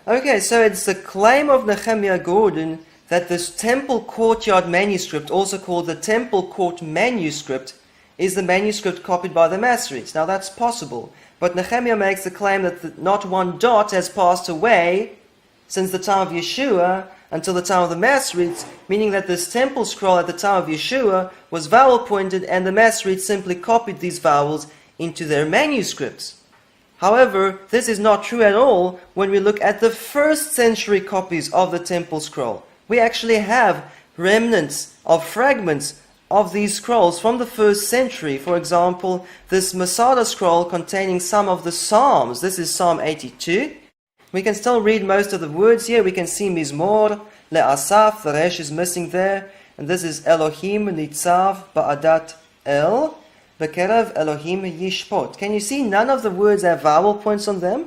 Okay, so it's the claim of Nehemiah Gordon that this temple courtyard manuscript, also called the temple court manuscript, is the manuscript copied by the Masoretes. Now that's possible, but Nehemiah makes the claim that not one dot has passed away since the time of Yeshua until the time of the Masoretes, meaning that this temple scroll at the time of Yeshua was vowel pointed and the Masoretes simply copied these vowels into their manuscripts. However, this is not true at all when we look at the 1st century copies of the temple scroll. We actually have remnants of fragments of these scrolls from the 1st century. For example, this Masada scroll containing some of the Psalms. This is Psalm 82. We can still read most of the words here. We can see Mizmor, Le'asaf, the Resh is missing there. And this is Elohim Nitzav Ba'adat El, Bekerev Elohim Yishpot. Can you see none of the words have vowel points on them?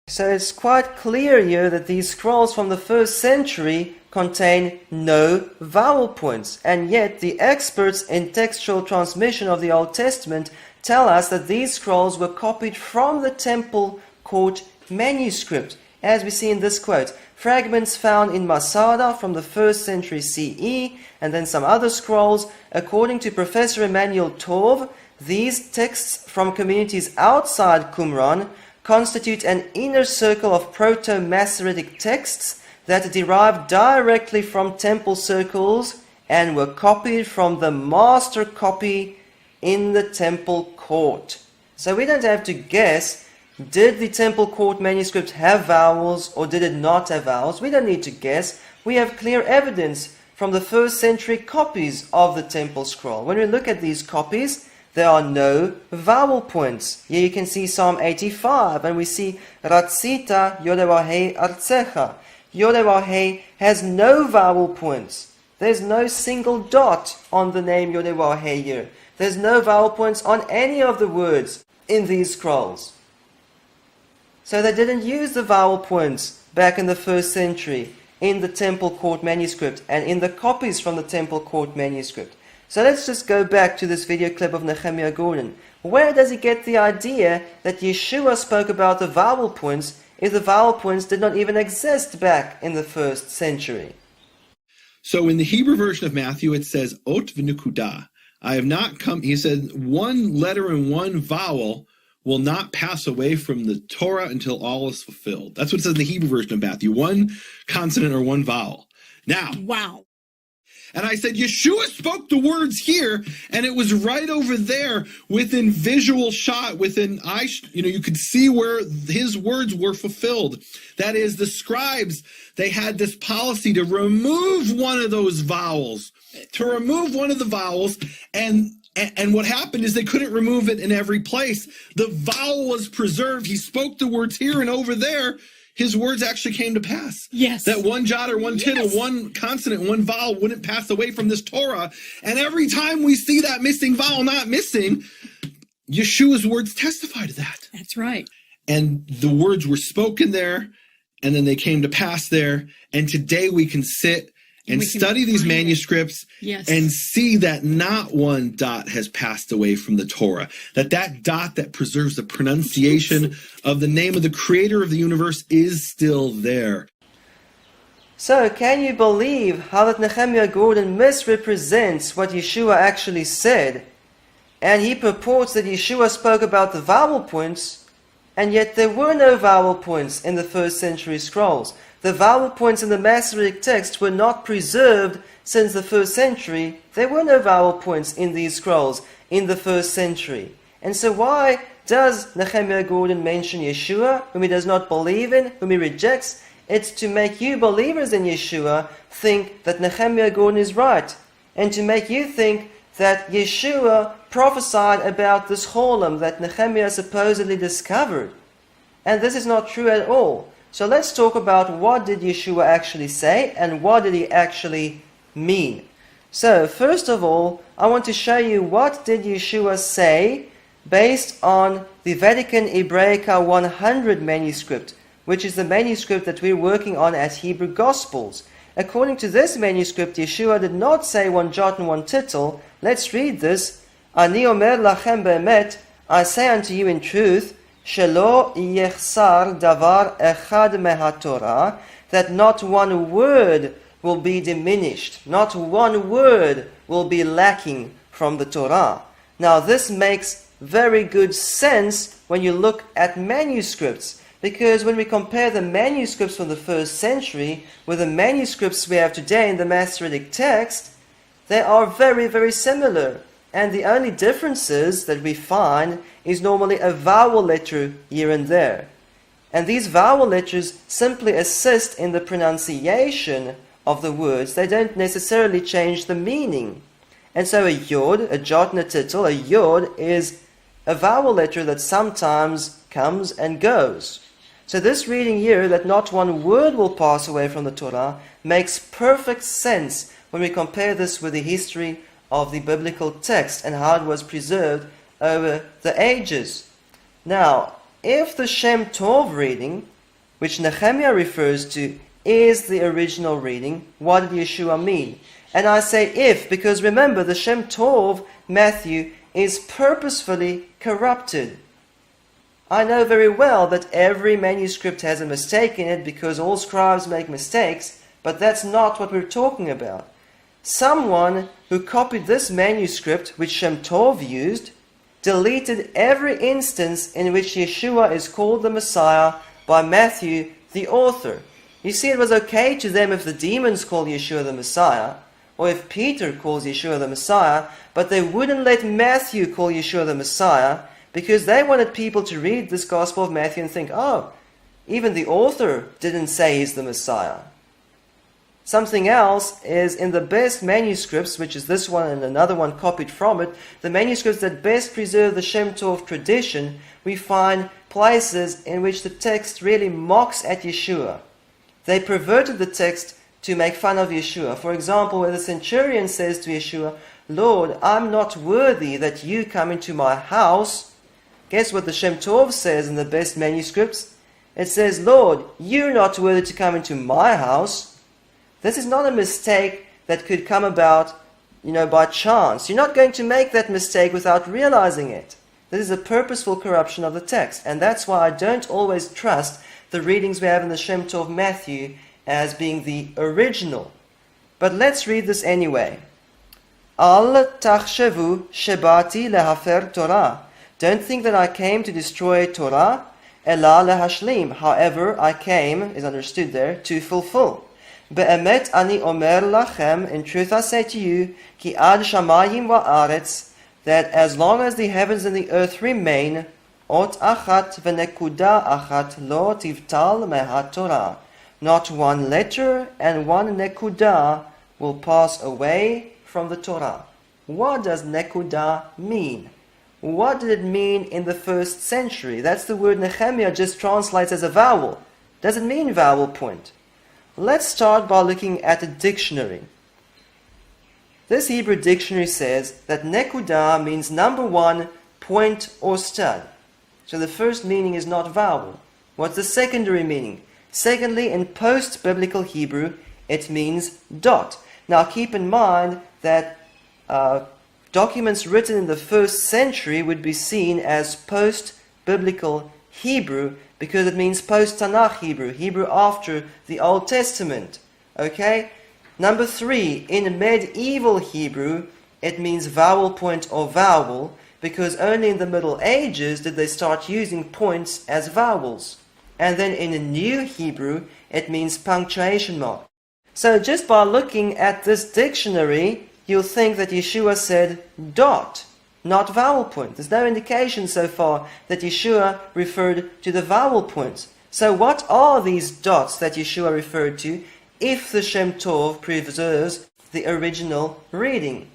So it's quite clear here that these scrolls from the 1st century contain no vowel points. And yet the experts in textual transmission of the Old Testament tell us that these scrolls were copied from the temple court manuscript, as we see in this quote. Fragments found in Masada from the 1st century CE, and then some other scrolls. According to Professor Emmanuel Tov, these texts from communities outside Qumran constitute an inner circle of Proto-Masoretic texts that derive directly from temple circles and were copied from the master copy in the temple court. So we don't have to guess, did the temple court manuscript have vowels or did it not have vowels? We don't need to guess. We have clear evidence from the 1st century copies of the temple scroll. When we look at these copies, there are no vowel points. Here you can see Psalm 85, and we see Ratzita Yodewahei Artsecha. Yodewahei has no vowel points. There's no single dot on the name Yodewahei here. There's no vowel points on any of the words in these scrolls. So they didn't use the vowel points back in the 1st century in the temple court manuscript and in the copies from the temple court manuscript. So let's just go back to this video clip of Nehemiah Gordon. Where does he get the idea that Yeshua spoke about the vowel points if the vowel points did not even exist back in the 1st century? So in the Hebrew version of Matthew, it says, Ot v'nukuda. I have not come, he said, one letter and one vowel will not pass away from the Torah until all is fulfilled. That's what it says in the Hebrew version of Matthew, one consonant or one vowel. Now, wow. And I said, Yeshua spoke the words here, and it was right over there within visual shot, within eye, you could see where his words were fulfilled. That is, the scribes, they had this policy to remove one of those vowels, and And what happened is they couldn't remove it in every place. The vowel was preserved. He spoke the words here and over there. His words actually came to pass. Yes. That one jot or one tittle, one consonant, one vowel wouldn't pass away from this Torah. And every time we see that missing vowel not missing, Yeshua's words testify to that. That's right. And the words were spoken there, and then they came to pass there. And today we can sit and study these manuscripts and see that not one dot has passed away from the Torah. That dot that preserves the pronunciation of the name of the creator of the universe is still there. So, can you believe how that Nehemiah Gordon misrepresents what Yeshua actually said? And he purports that Yeshua spoke about the vowel points, and yet there were no vowel points in the first century scrolls. The vowel points in the Masoretic text were not preserved since the first century. There were no vowel points in these scrolls in the first century. And so why does Nehemiah Gordon mention Yeshua, whom he does not believe in, whom he rejects? It's to make you believers in Yeshua think that Nehemiah Gordon is right, and to make you think that Yeshua prophesied about this Cholam that Nehemiah supposedly discovered. And this is not true at all. So let's talk about what did Yeshua actually say and what did he actually mean. So first of all, I want to show you what did Yeshua say based on the Vatican Hebraica 100 manuscript, which is the manuscript that we're working on at Hebrew Gospels. According to this manuscript, Yeshua did not say one jot and one tittle. Let's read this. Ani omer lachem be'emet, I say unto you in truth, Shelo yechsar davar echad mehatorah, that not one word will be diminished, not one word will be lacking from the Torah. Now this makes very good sense when you look at manuscripts, because when we compare the manuscripts from the first century with the manuscripts we have today in the Masoretic text, they are very, very similar. And the only differences that we find is normally a vowel letter here and there. And these vowel letters simply assist in the pronunciation of the words. They don't necessarily change the meaning. And so a yod, a jot and a tittle, a yod is a vowel letter that sometimes comes and goes. So this reading here, that not one word will pass away from the Torah, makes perfect sense when we compare this with the history of the biblical text and how it was preserved over the ages. Now, if the Shem Tov reading, which Nehemiah refers to, is the original reading, what did Yeshua mean? And I say if, because remember, the Shem Tov, Matthew, is purposefully corrupted. I know very well that every manuscript has a mistake in it because all scribes make mistakes, but that's not what we're talking about. Someone who copied this manuscript, which Shem Tov used, deleted every instance in which Yeshua is called the Messiah by Matthew, the author. You see, it was okay to them if the demons called Yeshua the Messiah, or if Peter calls Yeshua the Messiah, but they wouldn't let Matthew call Yeshua the Messiah because they wanted people to read this Gospel of Matthew and think, oh, even the author didn't say he's the Messiah. Something else is in the best manuscripts, which is this one and another one copied from it, the manuscripts that best preserve the Shem Tov tradition, we find places in which the text really mocks at Yeshua. They perverted the text to make fun of Yeshua. For example, where the centurion says to Yeshua, Lord, I'm not worthy that you come into my house. Guess what the Shem Tov says in the best manuscripts? It says, Lord, you're not worthy to come into my house. This is not a mistake that could come about, by chance. You're not going to make that mistake without realizing it. This is a purposeful corruption of the text. And that's why I don't always trust the readings we have in the Shem Tov Matthew as being the original. But let's read this anyway. Al tachshavu shebati lehafer Torah. Don't think that I came to destroy Torah. Ela lehashlim. However, I came, is understood there, to fulfill. Be'emet ani omer lachem, in truth I say to you, ki ad shamayim va'aretz, that as long as the heavens and the earth remain, ot achat v'nekuda achat lo tivtal mehat Torah. Not one letter and one nekuda will pass away from the Torah. What does nekuda mean? What did it mean in the first century? That's the word Nehemiah just translates as a vowel. Does it mean vowel point? Let's start by looking at a dictionary. This Hebrew dictionary says that nekuda means number one, point or stud. So the first meaning is not vowel. What's the secondary meaning? Secondly, in post-biblical Hebrew, it means dot. Now keep in mind that documents written in the first century would be seen as post-biblical Hebrew because it means post-Tanakh Hebrew, Hebrew after the Old Testament. Okay? Number three, in medieval Hebrew, it means vowel point or vowel because only in the Middle Ages did they start using points as vowels. And then in a New Hebrew, it means punctuation mark. So just by looking at this dictionary, you'll think that Yeshua said dot, not vowel point. There's no indication so far that Yeshua referred to the vowel points. So what are these dots that Yeshua referred to if the Shem Tov preserves the original reading?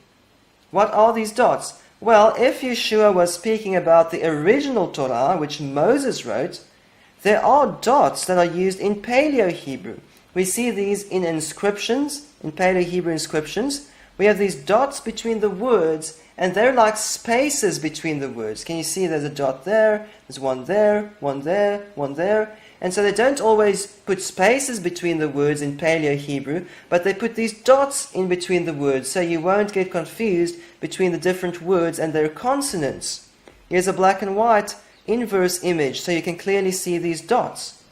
What are these dots? Well, if Yeshua was speaking about the original Torah, which Moses wrote, there are dots that are used in Paleo-Hebrew. We see these in inscriptions, in Paleo-Hebrew inscriptions. We have these dots between the words, and they're like spaces between the words. Can you see there's a dot there, there's one there, one there, one there. And so they don't always put spaces between the words in Paleo-Hebrew, but they put these dots in between the words, so you won't get confused between the different words and their consonants. Here's a black and white inverse image, so you can clearly see these dots.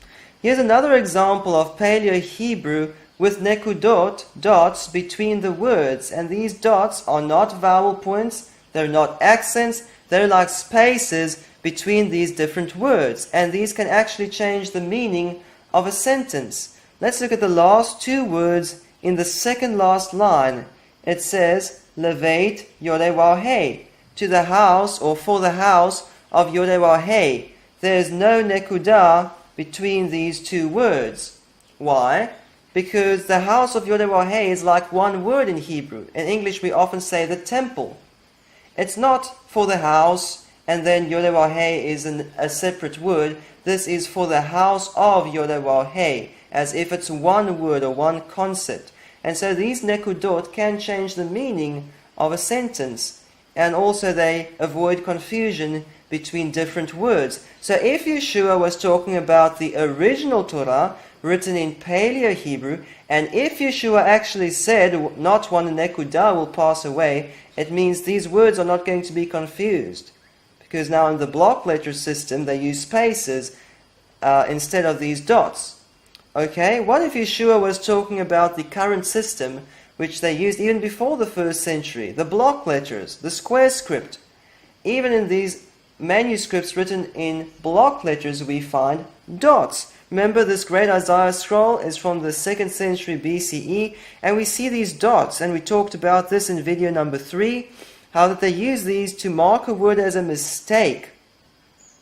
Here's another example of Paleo-Hebrew with nekudot, dots between the words, and these dots are not vowel points, they're not accents, they're like spaces between these different words, and these can actually change the meaning of a sentence. Let's look at the last two words in the second last line. It says, Leveit Yodewahei, to the house or for the house of Yodewahei. There is no nekuda between these two words. Why? Because the house of Yodewahei is like one word in Hebrew. In English we often say the temple. It's not for the house and then Yodewahei is a separate word. This is for the house of Yodewahei, as if it's one word or one concept. And so these nekudot can change the meaning of a sentence, and also they avoid confusion between different words. So if Yeshua was talking about the original Torah written in Paleo-Hebrew, and if Yeshua actually said not one nekuda will pass away, it means these words are not going to be confused. Because now in the block letter system they use spaces instead of these dots. Okay, what if Yeshua was talking about the current system which they used even before the first century, the block letters, the square script? Even in these manuscripts written in block letters we find dots. Remember, this great Isaiah scroll is from the 2nd century BCE, and we see these dots, and we talked about this in video number 3, how that they use these to mark a word as a mistake.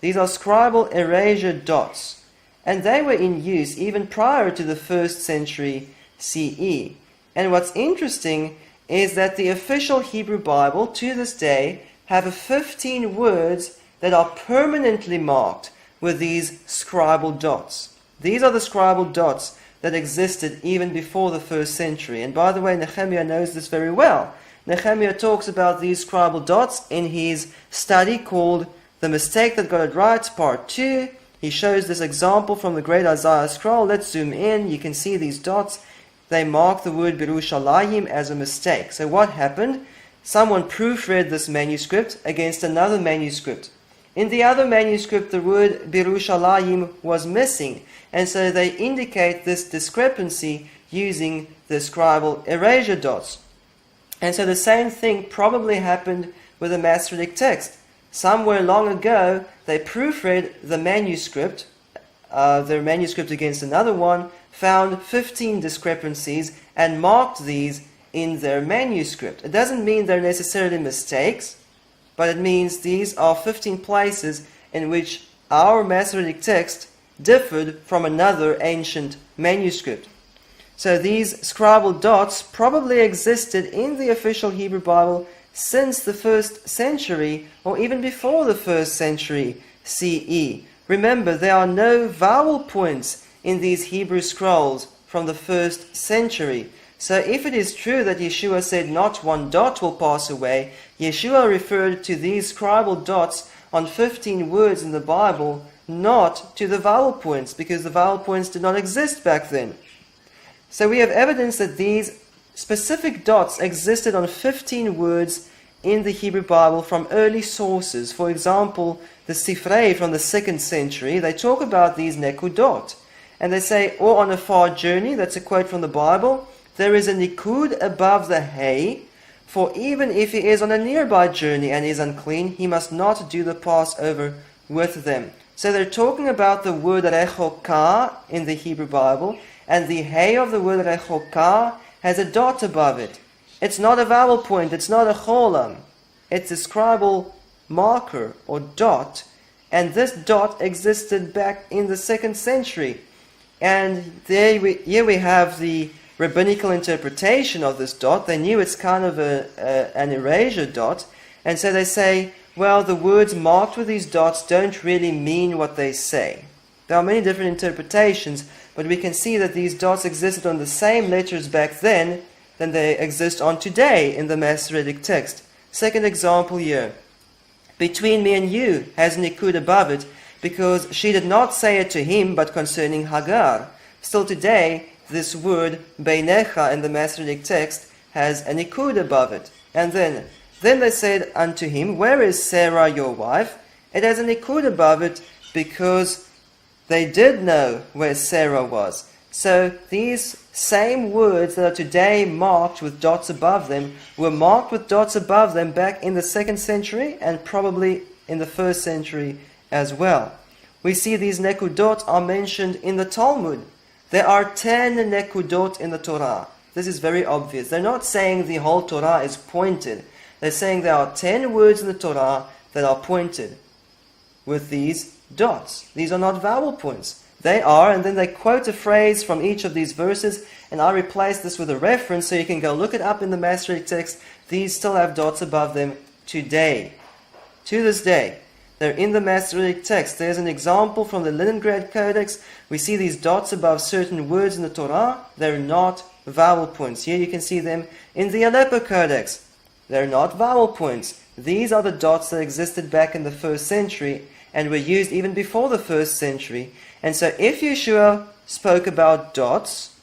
These are scribal erasure dots, and they were in use even prior to the 1st century CE. And what's interesting is that the official Hebrew Bible to this day have 15 words that are permanently marked with these scribal dots. These are the scribal dots that existed even before the 1st century. And by the way, Nehemiah knows this very well. Nehemiah talks about these scribal dots in his study called The Mistake That Got It Right, Part 2. He shows this example from the great Isaiah scroll. Let's zoom in. You can see these dots. They mark the word Birushalayim as a mistake. So what happened? Someone proofread this manuscript against another manuscript. In the other manuscript, the word Birushalayim was missing, and so they indicate this discrepancy using the scribal erasure dots. And so the same thing probably happened with the Masoretic text. Somewhere long ago, they proofread the manuscript, their manuscript against another one, found 15 discrepancies, and marked these in their manuscript. It doesn't mean they're necessarily mistakes, but it means these are 15 places in which our Masoretic text differed from another ancient manuscript. So these scribal dots probably existed in the official Hebrew Bible since the 1st century or even before the 1st century CE. Remember, there are no vowel points in these Hebrew scrolls from the 1st century. So if it is true that Yeshua said not one dot will pass away, Yeshua referred to these scribal dots on 15 words in the Bible, not to the vowel points, because the vowel points did not exist back then. So we have evidence that these specific dots existed on 15 words in the Hebrew Bible from early sources. For example, the Sifrei from the 2nd century, they talk about these nekudot. And they say, or on a far journey, that's a quote from the Bible, there is a nikud above the hay, for even if he is on a nearby journey and is unclean, he must not do the Passover with them. So they're talking about the word rechokah in the Hebrew Bible, and the hay of the word rechokah has a dot above it. It's not a vowel point, it's not a cholam. It's a scribal marker or dot, and this dot existed back in the 2nd century. And here we have the rabbinical interpretation of this dot. They knew it's kind of an erasure dot, and so they say, well, the words marked with these dots don't really mean what they say. There are many different interpretations, but we can see that these dots existed on the same letters back then than they exist on today in the Masoretic text. Second example here. Between me and you has nikud above it, because she did not say it to him, but concerning Hagar. Still today, this word beinecha in the Masoretic text has a nikud above it. And then they said unto him, where is Sarah your wife? It has a nikud above it because they did know where Sarah was. So these same words that are today marked with dots above them were marked with dots above them back in the 2nd century and probably in the 1st century as well. We see these nekudot are mentioned in the Talmud. There are 10 nekudot in the Torah. This is very obvious. They're not saying the whole Torah is pointed. They're saying there are 10 words in the Torah that are pointed with these dots. These are not vowel points. They are, and then they quote a phrase from each of these verses, and I replace this with a reference so you can go look it up in the Masoretic text. These still have dots above them today. To this day. They're in the Masoretic text. There's an example from the Leningrad Codex. We see these dots above certain words in the Torah. They're not vowel points. Here you can see them in the Aleppo Codex. They're not vowel points. These are the dots that existed back in the 1st century and were used even before the 1st century. And so if Yeshua spoke about dots,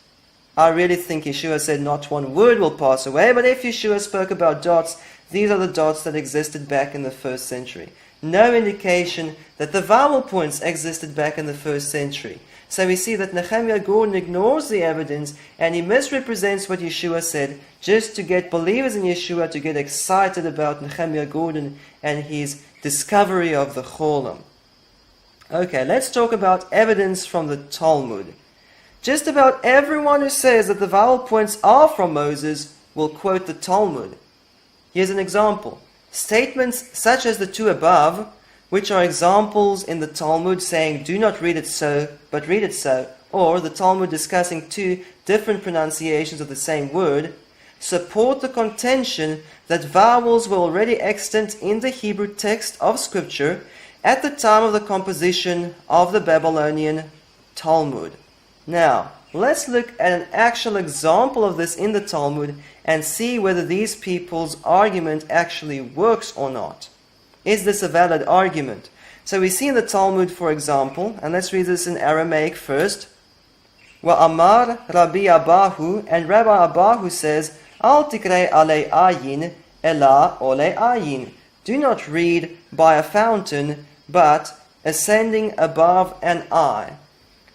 I really think Yeshua said not one word will pass away, but if Yeshua spoke about dots, these are the dots that existed back in the 1st century. No indication that the vowel points existed back in the 1st century. So we see that Nehemiah Gordon ignores the evidence and he misrepresents what Yeshua said just to get believers in Yeshua to get excited about Nehemiah Gordon and his discovery of the Cholam. Okay, let's talk about evidence from the Talmud. Just about everyone who says that the vowel points are from Moses will quote the Talmud. Here's an example. Statements such as the two above, which are examples in the Talmud saying, do not read it so, but read it so, or the Talmud discussing two different pronunciations of the same word, support the contention that vowels were already extant in the Hebrew text of Scripture at the time of the composition of the Babylonian Talmud. Now, let's look at an actual example of this in the Talmud and see whether these people's argument actually works or not. Is this a valid argument? So we see in the Talmud, for example, and let's read this in Aramaic first. Amar Rabbi Abahu, and Rabbi Abahu says, Al tikrei alei ayin, ela ole ayin. Do not read by a fountain, but ascending above an eye.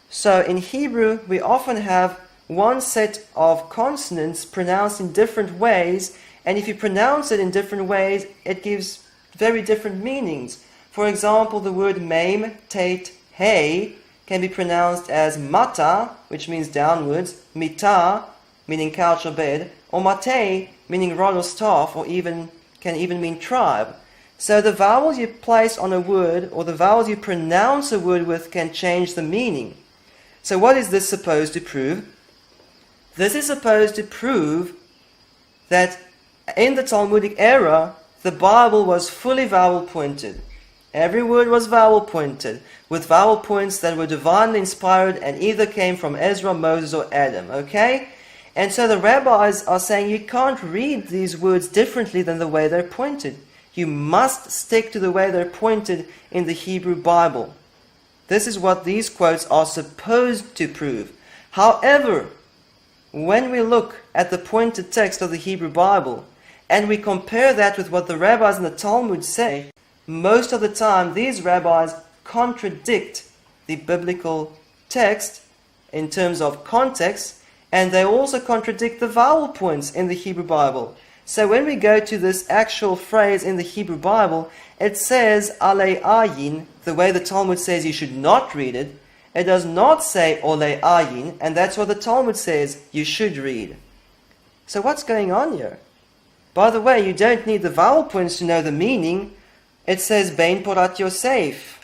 So in Hebrew, we often have one set of consonants pronounced in different ways, and if you pronounce it in different ways, it gives very different meanings. For example, the word maim, tate, hey can be pronounced as mata, which means downwards, mita, meaning couch or bed, or mate, meaning rod or staff, or can even mean tribe. So the vowels you place on a word, or the vowels you pronounce a word with, can change the meaning. So what is this supposed to prove? This is supposed to prove that In the Talmudic era, the Bible was fully vowel pointed. Every word was vowel pointed, with vowel points that were divinely inspired and either came from Ezra, Moses, or Adam, okay? And so the rabbis are saying you can't read these words differently than the way they're pointed. You must stick to the way they're pointed in the Hebrew Bible. This is what these quotes are supposed to prove. However, when we look at the pointed text of the Hebrew Bible, and we compare that with what the rabbis in the Talmud say, most of the time these rabbis contradict the biblical text in terms of context, and they also contradict the vowel points in the Hebrew Bible. So when we go to this actual phrase in the Hebrew Bible, it says alei ayin, the way the Talmud says you should not read it. It does not say olei ayin, and that's what the Talmud says you should read. So what's going on here? By the way, you don't need the vowel points to know the meaning. It says Bein Porat Yosef.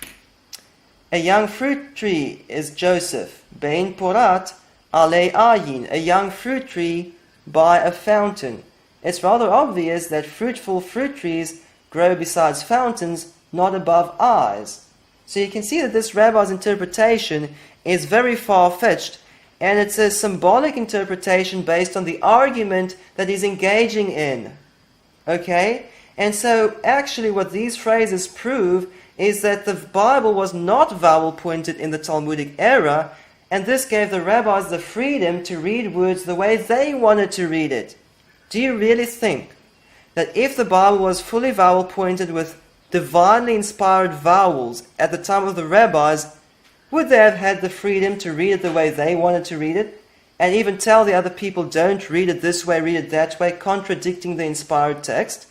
A young fruit tree is Joseph. Bein Porat alei ayin, a young fruit tree by a fountain. It's rather obvious that fruitful fruit trees grow besides fountains, not above eyes. So you can see that this rabbi's interpretation is very far-fetched, and it's a symbolic interpretation based on the argument that he's engaging in. Okay? And so actually what these phrases prove is that the Bible was not vowel pointed in the Talmudic era, and this gave the rabbis the freedom to read words the way they wanted to read it. Do you really think that if the Bible was fully vowel pointed with divinely inspired vowels at the time of the rabbis, would they have had the freedom to read it the way they wanted to read it, and even tell the other people, don't read it this way, read it that way, contradicting the inspired text?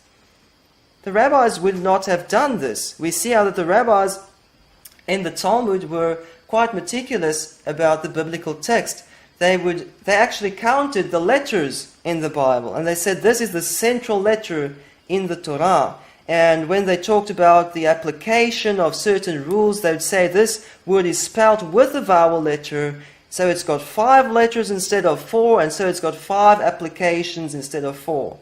The rabbis would not have done this. We see how that the rabbis in the Talmud were quite meticulous about the biblical text. They actually counted the letters in the Bible, and they said this is the central letter in the Torah. And when they talked about the application of certain rules, they would say this word is spelled with a vowel letter, so it's got 5 letters instead of 4, and so it's got 5 applications instead of 4.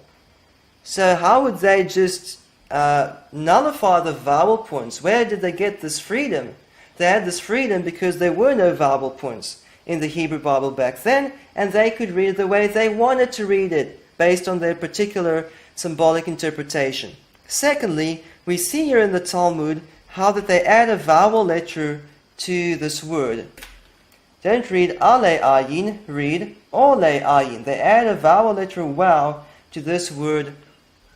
So how would they just nullify the vowel points? Where did they get this freedom? They had this freedom because there were no vowel points in the Hebrew Bible back then, and they could read it the way they wanted to read it, based on their particular symbolic interpretation. Secondly, we see here in the Talmud how that they add a vowel letter to this word. Don't read ale ayin, read ole ayin. They add a vowel letter wow to this word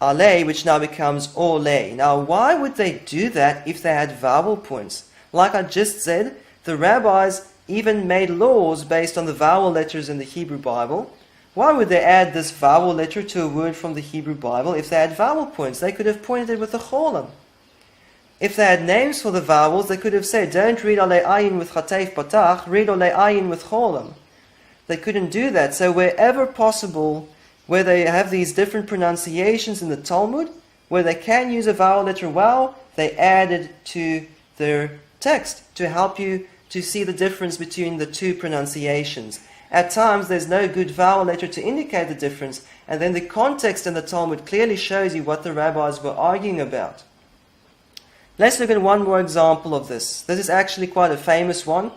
ale, which now becomes ole. Now, why would they do that if they had vowel points? Like I just said, the rabbis even made laws based on the vowel letters in the Hebrew Bible. Why would they add this vowel letter to a word from the Hebrew Bible if they had vowel points? They could have pointed it with a cholam. If they had names for the vowels, they could have said, don't read ale ayin with chatef patach, read ole ayin with cholam. They couldn't do that. So wherever possible, where they have these different pronunciations in the Talmud, where they can use a vowel letter wow, they added to their text to help you to see the difference between the two pronunciations. At times there's no good vowel letter to indicate the difference, and then the context in the Talmud clearly shows you what the rabbis were arguing about. Let's look at one more example of this. This is actually quite a famous one.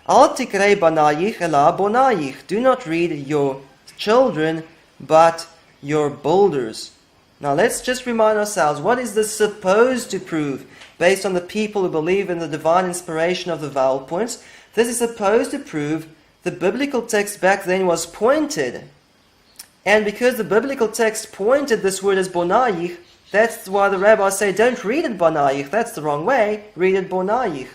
Al tikrei banayich ela bonayich. Do not read your children, but your builders. Now let's just remind ourselves, what is this supposed to prove? Based on the people who believe in the divine inspiration of the vowel points, this is supposed to prove the biblical text back then was pointed. And because the biblical text pointed this word as bonayich, that's why the rabbis say, don't read it bonayich, that's the wrong way, read it bonayich.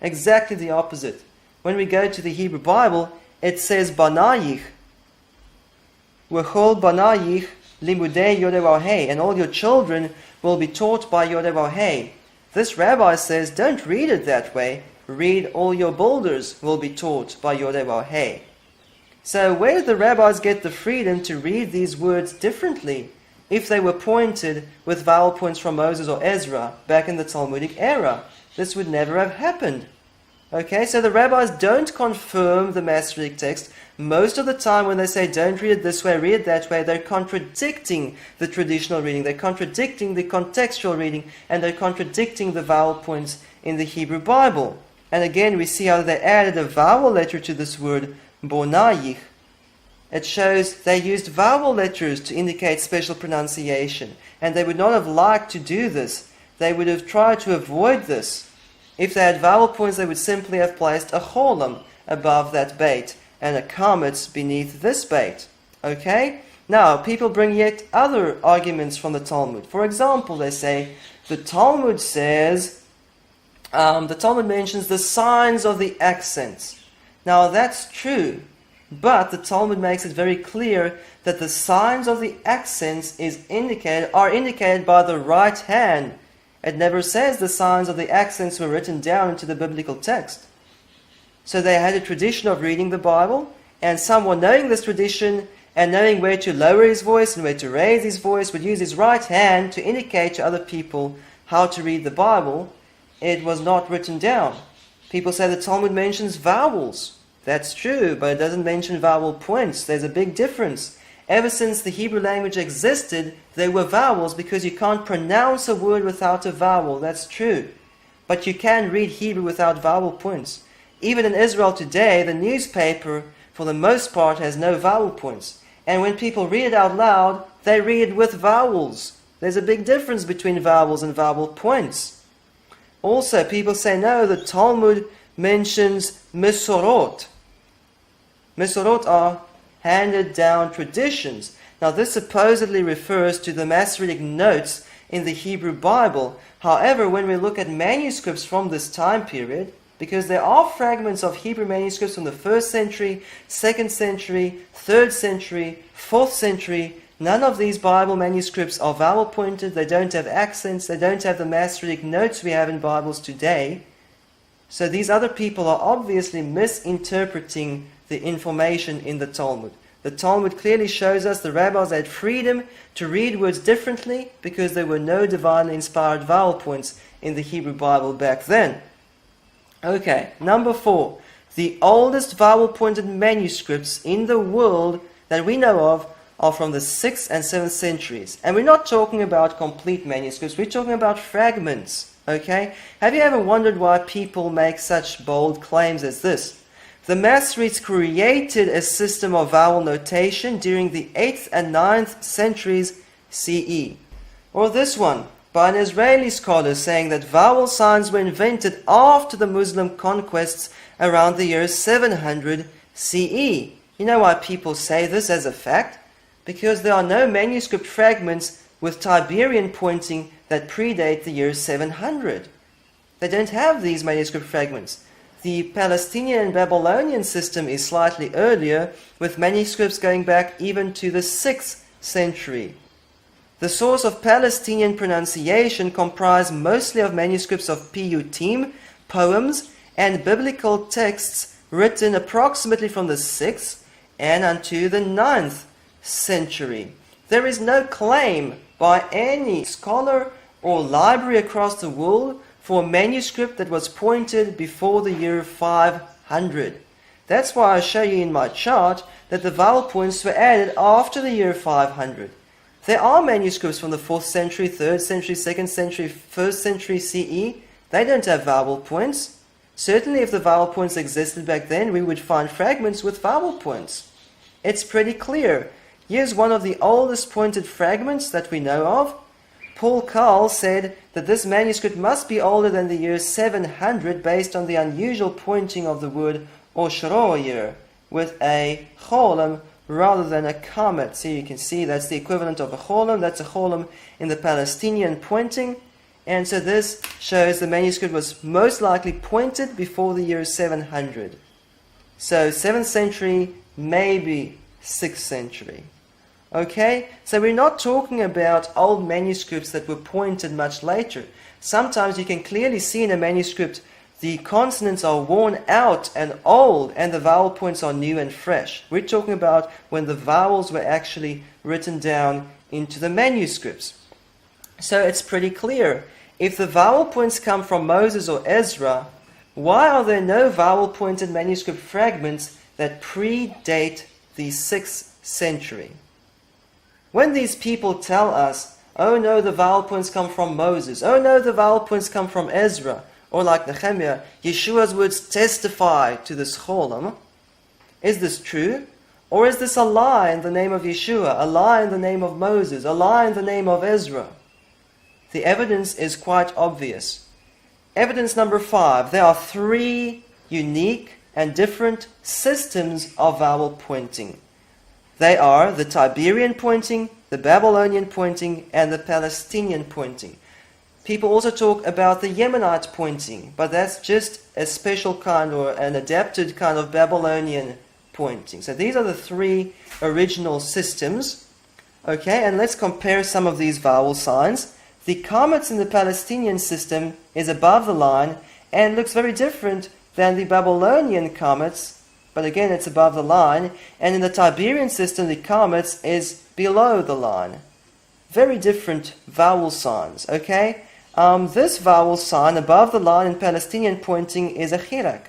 Exactly the opposite. When we go to the Hebrew Bible, it says banayich. V'chol banayich limudei Yehovah, and all your children will be taught by Yehovah. This rabbi says, don't read it that way. Read all your builders will be taught by Yehovah. So where did the rabbis get the freedom to read these words differently if they were pointed with vowel points from Moses or Ezra back in the Talmudic era? This would never have happened. Okay, so the rabbis don't confirm the Masoretic text. Most of the time when they say don't read it this way, read it that way, they're contradicting the traditional reading, they're contradicting the contextual reading, and they're contradicting the vowel points in the Hebrew Bible. And again, we see how they added a vowel letter to this word, bonayich. It shows they used vowel letters to indicate special pronunciation, and they would not have liked to do this. They would have tried to avoid this. If they had vowel points, they would simply have placed a cholam above that bait and a kametz beneath this bait. Okay? Now, people bring yet other arguments from the Talmud. For example, they say, the Talmud says, the Talmud mentions the signs of the accents. Now, that's true, but the Talmud makes it very clear that the signs of the accents are indicated by the right hand. It never says the signs of the accents were written down into the biblical text. So they had a tradition of reading the Bible, and someone knowing this tradition and knowing where to lower his voice and where to raise his voice would use his right hand to indicate to other people how to read the Bible. It was not written down. People say the Talmud mentions vowels. That's true, but it doesn't mention vowel points. There's a big difference. Ever since the Hebrew language existed, there were vowels because you can't pronounce a word without a vowel. That's true. But you can read Hebrew without vowel points. Even in Israel today, the newspaper, for the most part, has no vowel points. And when people read it out loud, they read with vowels. There's a big difference between vowels and vowel points. Also, people say, no, the Talmud mentions mesorot. Mesorot are handed down traditions. Now this supposedly refers to the Masoretic notes in the Hebrew Bible. However, when we look at manuscripts from this time period, because there are fragments of Hebrew manuscripts from the 1st century, 2nd century, 3rd century, 4th century, none of these Bible manuscripts are vowel pointed, they don't have accents, they don't have the Masoretic notes we have in Bibles today. So these other people are obviously misinterpreting the information in the Talmud. The Talmud clearly shows us the rabbis had freedom to read words differently because there were no divinely inspired vowel points in the Hebrew Bible back then. Okay, number 4. The oldest vowel pointed manuscripts in the world that we know of are from the 6th and 7th centuries. And we're not talking about complete manuscripts, we're talking about fragments. Okay? Have you ever wondered why people make such bold claims as this? The Masoretes created a system of vowel notation during the 8th and 9th centuries CE. Or this one, by an Israeli scholar saying that vowel signs were invented after the Muslim conquests around the year 700 CE. You know why people say this as a fact? Because there are no manuscript fragments with Tiberian pointing that predate the year 700. They don't have these manuscript fragments. The Palestinian and Babylonian system is slightly earlier, with manuscripts going back even to the 6th century. The source of Palestinian pronunciation comprised mostly of manuscripts of piyutim, poems, and biblical texts written approximately from the 6th and unto the 9th century. There is no claim by any scholar or library across the world for a manuscript that was pointed before the year 500. That's why I show you in my chart that the vowel points were added after the year 500. There are manuscripts from the 4th century, 3rd century, 2nd century, 1st century CE. They don't have vowel points. Certainly if the vowel points existed back then, we would find fragments with vowel points. It's pretty clear. Here's one of the oldest pointed fragments that we know of. Paul Carl said that this manuscript must be older than the year 700 based on the unusual pointing of the word oshroyer with a cholam rather than a kamet. So you can see that's the equivalent of a cholam. That's a cholam in the Palestinian pointing. And so this shows the manuscript was most likely pointed before the year 700. So 7th century, maybe 6th century. Okay, so we're not talking about old manuscripts that were pointed much later. Sometimes you can clearly see in a manuscript the consonants are worn out and old and the vowel points are new and fresh. We're talking about when the vowels were actually written down into the manuscripts. So it's pretty clear. If the vowel points come from Moses or Ezra, Why are there no vowel-pointed manuscript fragments that predate the 6th century? When these people tell us, oh no, the vowel points come from Moses, oh no, the vowel points come from Ezra, or like Nehemiah, Yeshua's words testify to this cholam, is this true? Or is this a lie in the name of Yeshua, a lie in the name of Moses, a lie in the name of Ezra? The evidence is quite obvious. Evidence number 5, there are 3 unique and different systems of vowel pointing. They are the Tiberian pointing, the Babylonian pointing, and the Palestinian pointing. People also talk about the Yemenite pointing, but that's just a special kind or an adapted kind of Babylonian pointing. So these are the 3 original systems. Okay, and let's compare some of these vowel signs. The comets in the Palestinian system is above the line and looks very different than the Babylonian comets, but again it's above the line. And in the Tiberian system, the comets is below the line. Very different vowel signs, okay? This vowel sign above the line in Palestinian pointing is a chirak.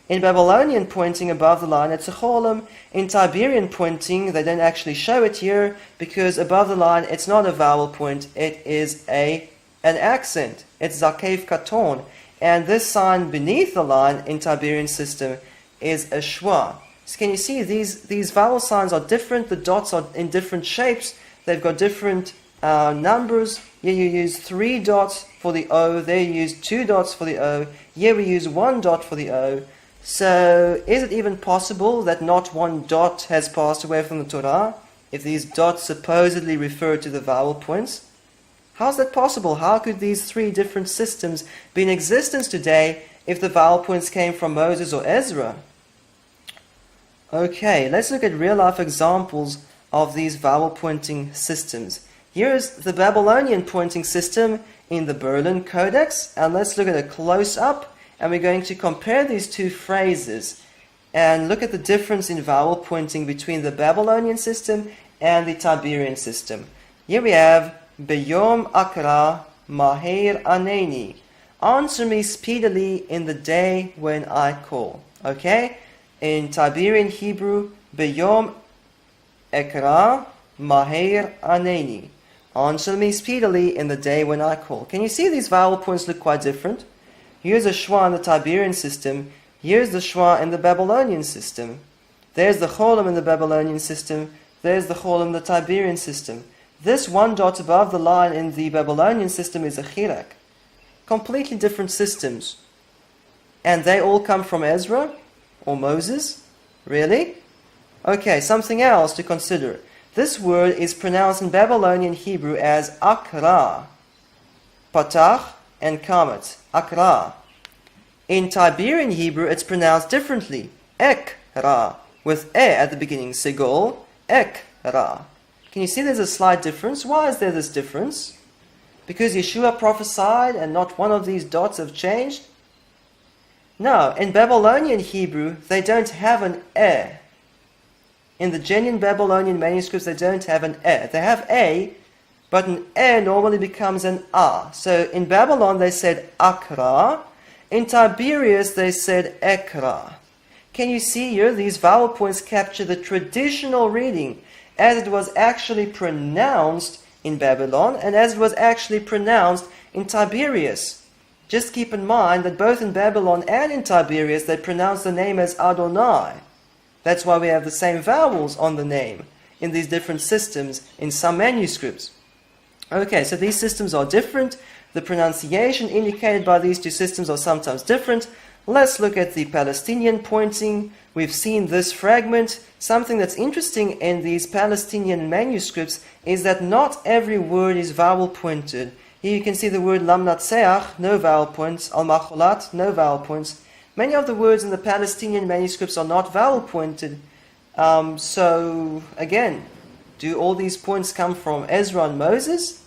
In Babylonian pointing above the line, it's a cholam. In Tiberian pointing, they don't actually show it here because above the line, it's not a vowel point. It is an accent. It's zakef katon. And this sign beneath the line in Tiberian system is a schwa. So can you see these vowel signs are different? The dots are in different shapes. They've got different numbers. Here you use 3 dots for the O. There you use 2 dots for the O. Here we use 1 dot for the O. So, is it even possible that not 1 dot has passed away from the Torah, if these dots supposedly refer to the vowel points? How is that possible? How could these 3 different systems be in existence today if the vowel points came from Moses or Ezra? Okay, let's look at real-life examples of these vowel pointing systems. Here's the Babylonian pointing system in the Berlin Codex, and let's look at a close-up. And we're going to compare these 2 phrases and look at the difference in vowel pointing between the Babylonian system and the Tiberian system. Here we have Beyom Akra Maher Aneni. Answer me speedily in the day when I call. Okay? In Tiberian Hebrew, Beyom Akra Maher Aneni. Answer me speedily in the day when I call. Can you see these vowel points look quite different? Here's a schwa in the Tiberian system. Here's the schwa in the Babylonian system. There's the cholam in the Babylonian system. There's the cholam in the Tiberian system. This 1 dot above the line in the Babylonian system is a chirak. Completely different systems. And they all come from Ezra or Moses? Really? Okay, something else to consider. This word is pronounced in Babylonian Hebrew as akra. Patach and kamet. Akra. In Tiberian Hebrew, it's pronounced differently. Ekra. With e at the beginning. Segol. Ekra. Can you see there's a slight difference? Why is there this difference? Because Yeshua prophesied and not one of these dots have changed? No. In Babylonian Hebrew, they don't have an e. In the genuine Babylonian manuscripts, they don't have an e. They have a, but an e normally becomes an a. So in Babylon they said akra. In Tiberias they said ekra. Can you see here these vowel points capture the traditional reading as it was actually pronounced in Babylon and as it was actually pronounced in Tiberias. Just keep in mind that both in Babylon and in Tiberias they pronounce the name as Adonai. That's why we have the same vowels on the name in these different systems in some manuscripts. Okay, so these systems are different. The pronunciation indicated by these 2 systems are sometimes different. Let's look at the Palestinian pointing. We've seen this fragment. Something that's interesting in these Palestinian manuscripts is that not every word is vowel pointed. Here you can see the word lamnatseach, no vowel points. Al-macholat, no vowel points. Many of the words in the Palestinian manuscripts are not vowel pointed. So, again, do all these points come from Ezra and Moses?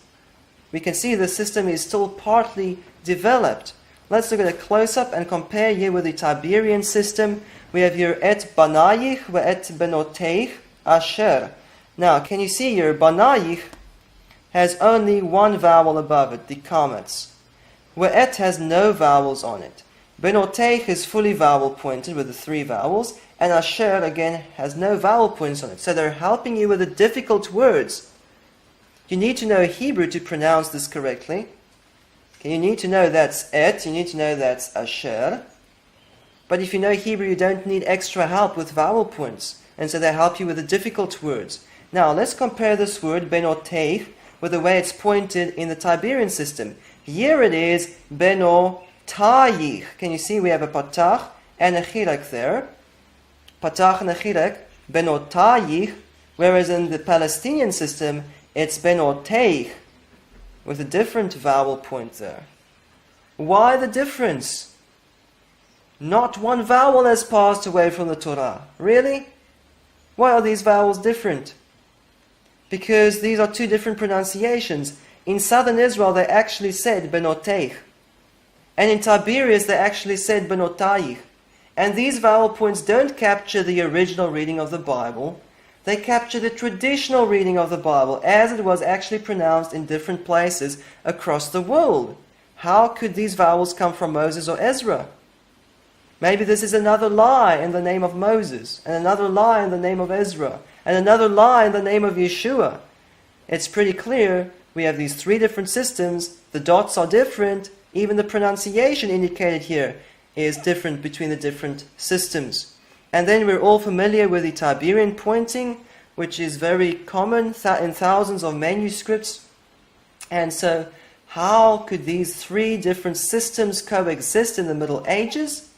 We can see the system is still partly developed. Let's look at a close-up and compare here with the Tiberian system. We have here et banayich ve et benoteich asher. Now, can you see here, banayich has only 1 vowel above it, the comets. Ve et has no vowels on it. Benotech is fully vowel pointed with the 3 vowels, and Asher again has no vowel points on it. So they're helping you with the difficult words. You need to know Hebrew to pronounce this correctly. Okay, you need to know that's et, you need to know that's Asher. But if you know Hebrew, you don't need extra help with vowel points. And so they help you with the difficult words. Now, let's compare this word, Benotech, with the way it's pointed in the Tiberian system. Here it is, Benotayich. Can you see we have a patach and a chirek there? Patach and a chirek, Benotayich. Whereas in the Palestinian system, it's Benotech, with a different vowel point there. Why the difference? Not one vowel has passed away from the Torah. Really? Why are these vowels different? Because these are 2 different pronunciations. In southern Israel, they actually said Benotech. And in Tiberias, they actually said Benotayich. And these vowel points don't capture the original reading of the Bible. They capture the traditional reading of the Bible as it was actually pronounced in different places across the world. How could these vowels come from Moses or Ezra? Maybe this is another lie in the name of Moses, and another lie in the name of Ezra, and another lie in the name of Yeshua. It's pretty clear we have these 3 different systems. The dots are different. Even the pronunciation indicated here is different between the different systems. And then we're all familiar with the Tiberian pointing, which is very common in thousands of manuscripts. And so, how could these 3 different systems coexist in the Middle Ages?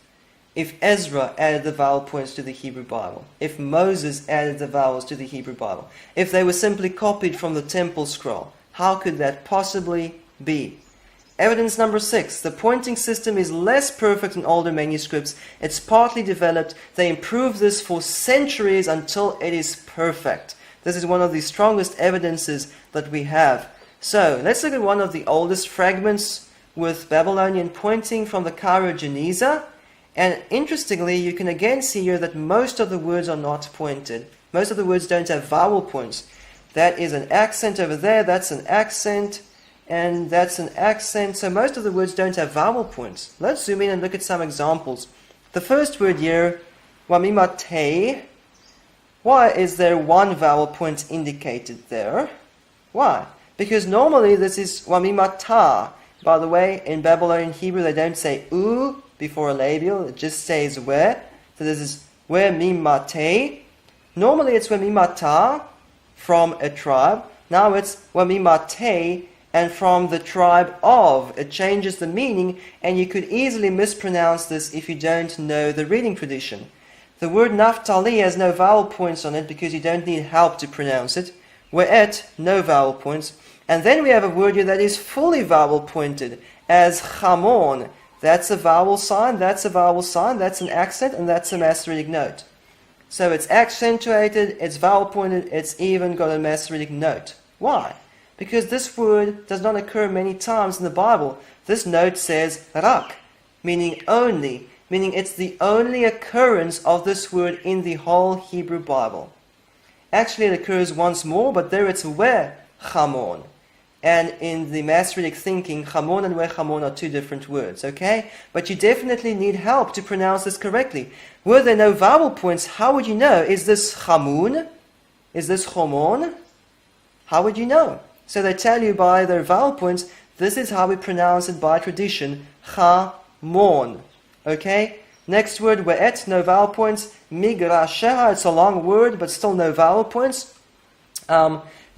If Ezra added the vowel points to the Hebrew Bible, if Moses added the vowels to the Hebrew Bible, if they were simply copied from the temple scroll, how could that possibly be? Evidence number 6. The pointing system is less perfect in older manuscripts. It's partly developed. They improved this for centuries until it is perfect. This is one of the strongest evidences that we have. So, let's look at one of the oldest fragments with Babylonian pointing from the Cairo Geniza. And interestingly, you can again see here that most of the words are not pointed. Most of the words don't have vowel points. That is an accent over there, that's an accent, and that's an accent. So most of the words don't have vowel points. Let's zoom in and look at some examples. The first word here, wamimate. Why is there 1 vowel point indicated there? Why? Because normally this is wamimata. By the way, in Babylonian Hebrew they don't say u before a labial, it just says where. So this is where mimate. Normally it's wemimata from a tribe. Now it's wemimate and from the tribe of. It changes the meaning, and you could easily mispronounce this if you don't know the reading tradition. The word Naphtali has no vowel points on it because you don't need help to pronounce it. We'et, no vowel points. And then we have a word here that is fully vowel pointed as chamon. That's a vowel sign, that's a vowel sign, that's an accent, and that's a Masoretic note. So it's accentuated, it's vowel pointed, it's even got a Masoretic note. Why? Because this word does not occur many times in the Bible. This note says rak, meaning only, meaning it's the only occurrence of this word in the whole Hebrew Bible. Actually, it occurs once more, but there it's where chamon. And in the Masoretic thinking, chamon and wechamon are 2 different words, okay? But you definitely need help to pronounce this correctly. Were there no vowel points, how would you know? Is this chamun? Is this chomon? How would you know? So they tell you by their vowel points, this is how we pronounce it by tradition, chamon. Okay? Next word, we'et, no vowel points. Migrasheha, it's a long word, but still no vowel points.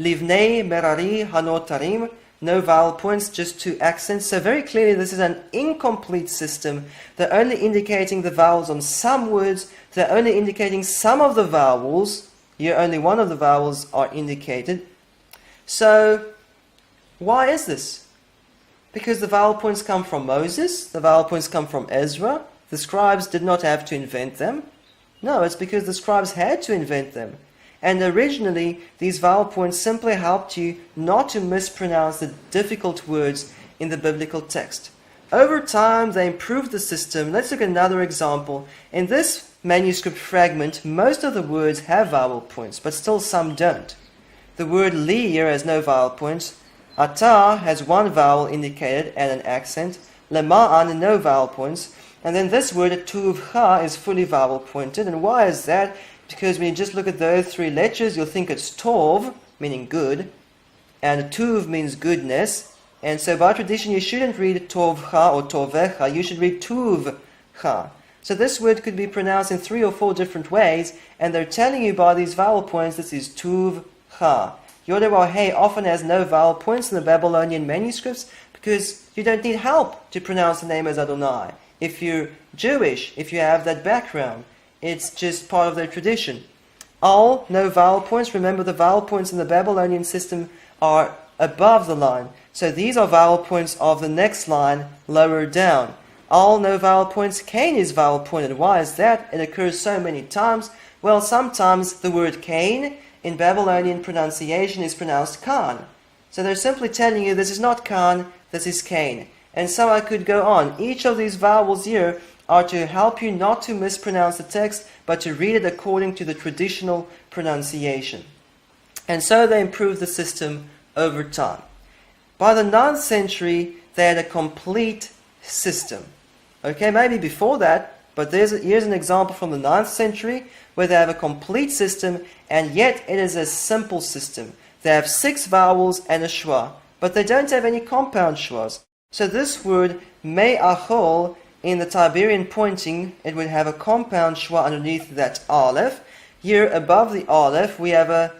Livnei, merari, hanotarim, no vowel points, just 2 accents. So very clearly this is an incomplete system. They're only indicating the vowels on some words. They're only indicating some of the vowels. Here only one of the vowels are indicated. So, why is this? Because the vowel points come from Moses. The vowel points come from Ezra. The scribes did not have to invent them. No, it's because the scribes had to invent them. And originally, these vowel points simply helped you not to mispronounce the difficult words in the biblical text. Over time, they improved the system. Let's look at another example. In this manuscript fragment, most of the words have vowel points, but still some don't. The word li here has no vowel points. Ata has 1 vowel indicated and an accent. Lema'an, no vowel points. And then this word, tuvcha, is fully vowel pointed. And why is that? Because when you just look at those three letters, you'll think it's tov, meaning good, and tuv means goodness. And so by tradition, you shouldn't read tovcha or tovecha, you should read tuvcha. So this word could be pronounced in 3 or 4 different ways, and they're telling you by these vowel points, this is tuvcha. Yod-Heh often has no vowel points in the Babylonian manuscripts because you don't need help to pronounce the name as Adonai. If you're Jewish, if you have that background, it's just part of their tradition. Al, no vowel points. Remember, the vowel points in the Babylonian system are above the line. So these are vowel points of the next line lower down. Al, no vowel points. Cain is vowel pointed. Why is that? It occurs so many times. Well, sometimes the word Cain in Babylonian pronunciation is pronounced Khan. So they're simply telling you this is not Khan, this is Cain. And so I could go on. Each of these vowels here are to help you not to mispronounce the text, but to read it according to the traditional pronunciation. And so they improved the system over time. By the 9th century, they had a complete system. Okay, maybe before that, but here's an example from the 9th century where they have a complete system, and yet it is a simple system. They have 6 vowels and a schwa, but they don't have any compound schwas. So this word, me'achol, in the Tiberian pointing, it would have a compound schwa underneath that aleph. Here above the aleph, we have a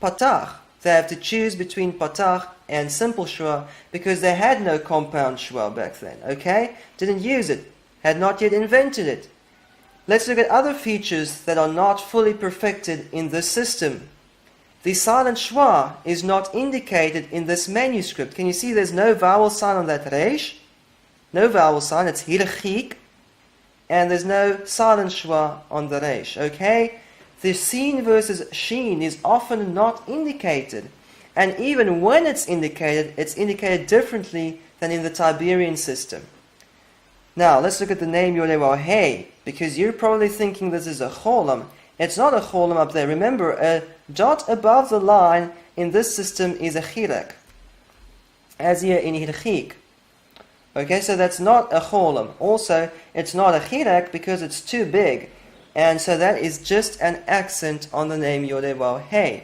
patach. They have to choose between patach and simple schwa because they had no compound schwa back then, okay? Didn't use it, had not yet invented it. Let's look at other features that are not fully perfected in this system. The silent schwa is not indicated in this manuscript. Can you see there's no vowel sign on that resh? No vowel sign, it's hirachik. And there's no silent schwa on the resh, okay? The seen versus sheen is often not indicated. And even when it's indicated differently than in the Tiberian system. Now, let's look at the name Yod-Heh, because you're probably thinking this is a cholam. It's not a cholam up there. Remember, a dot above the line in this system is a chirek, as here in hirchik. Okay, so that's not a cholam. Also, it's not a chirek because it's too big. And so that is just an accent on the name Yod-Heh.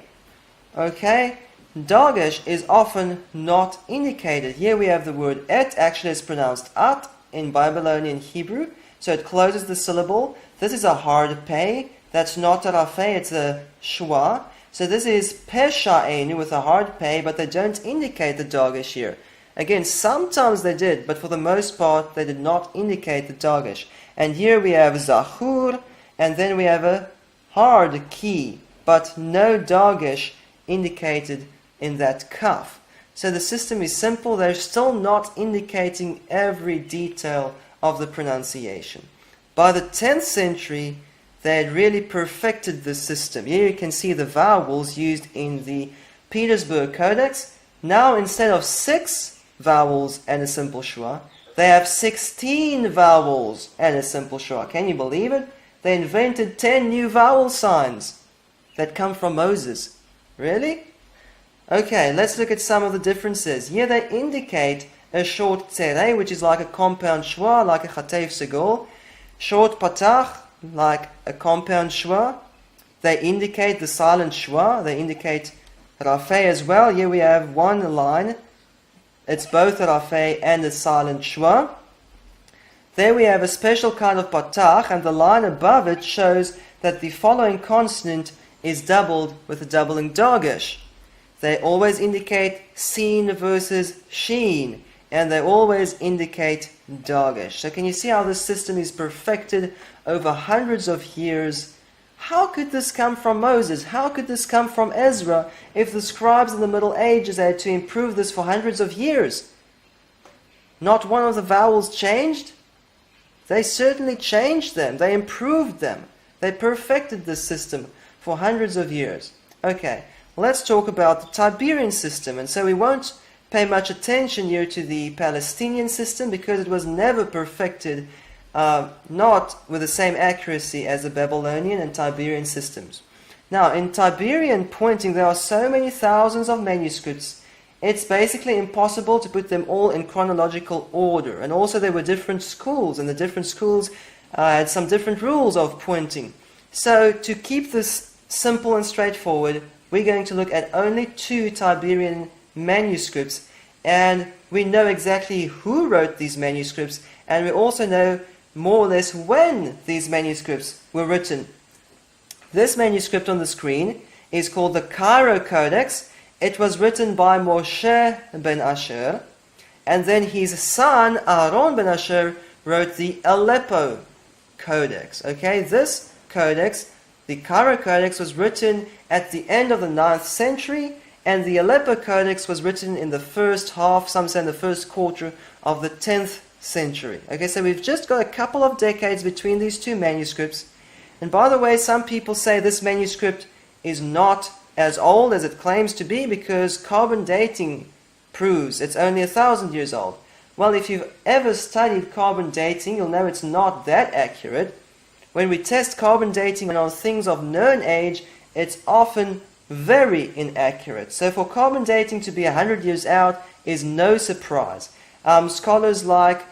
Okay? Dagesh is often not indicated. Here we have the word et, actually it's pronounced at in Babylonian Hebrew, so it closes the syllable. This is a hard pei, that's not a rafeh, it's a shwa. So this is pesha'enu with a hard pei, but they don't indicate the dagesh here. Again, sometimes they did, but for the most part they did not indicate the dagesh. And here we have zachur, and then we have a hard key, but no dagesh indicated in that kaf. So the system is simple, they're still not indicating every detail of the pronunciation. By the 10th century, they had really perfected the system. Here you can see the vowels used in the Petersburg Codex. Now instead of 6 vowels and a simple schwa, they have 16 vowels and a simple schwa. Can you believe it? They invented 10 new vowel signs that come from Moses. Really? Okay, let's look at some of the differences. Here they indicate a short tzere, which is like a compound schwa, like a chatev segol. Short patach, like a compound schwa. They indicate the silent schwa. They indicate rafeh as well. Here we have one line. It's both a rafeh and a silent schwa. There we have a special kind of patach, and the line above it shows that the following consonant is doubled with a doubling dagesh. They always indicate seen versus sheen, and they always indicate dagesh. So can you see how this system is perfected over hundreds of years? How could this come from Moses? How could this come from Ezra if the scribes in the Middle Ages had to improve this for hundreds of years? Not one of the vowels changed? They certainly changed them. They improved them. They perfected this system for hundreds of years. Okay. Let's talk about the Tiberian system. And so we won't pay much attention here to the Palestinian system because it was never perfected, not with the same accuracy as the Babylonian and Tiberian systems. Now, in Tiberian pointing, there are so many thousands of manuscripts it's basically impossible to put them all in chronological order. And also there were different schools, and the different schools had some different rules of pointing. So to keep this simple and straightforward, we're going to look at only 2 Tiberian manuscripts, and we know exactly who wrote these manuscripts, and we also know more or less when these manuscripts were written. This manuscript on the screen is called the Cairo Codex. It was written by Moshe ben Asher, and then his son Aaron ben Asher wrote the Aleppo Codex. Okay, this codex, the Cairo Codex, was written at the end of the 9th century, and the Aleppo Codex was written in the first half, some say in the first quarter of the 10th century. Okay, so we've just got a couple of decades between these 2 manuscripts. And by the way, some people say this manuscript is not as old as it claims to be because carbon dating proves it's only 1,000 years old. Well, if you've ever studied carbon dating, you'll know it's not that accurate. When we test carbon dating on things of known age, it's often very inaccurate. So for carbon dating to be 100 years out is no surprise. Scholars like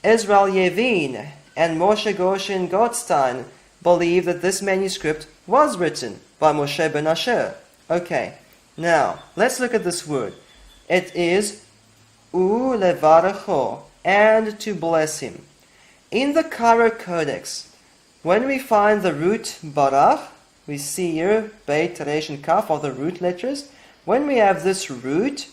Israel Yevin and Moshe Goshen Gottstein believe that this manuscript was written by Moshe ben Asher. Okay, now let's look at this word. It is ulevarecho, and to bless him. In the Cairo Codex, when we find the root barach, we see here Beit, Resh, and Kaf are the root letters. When we have this root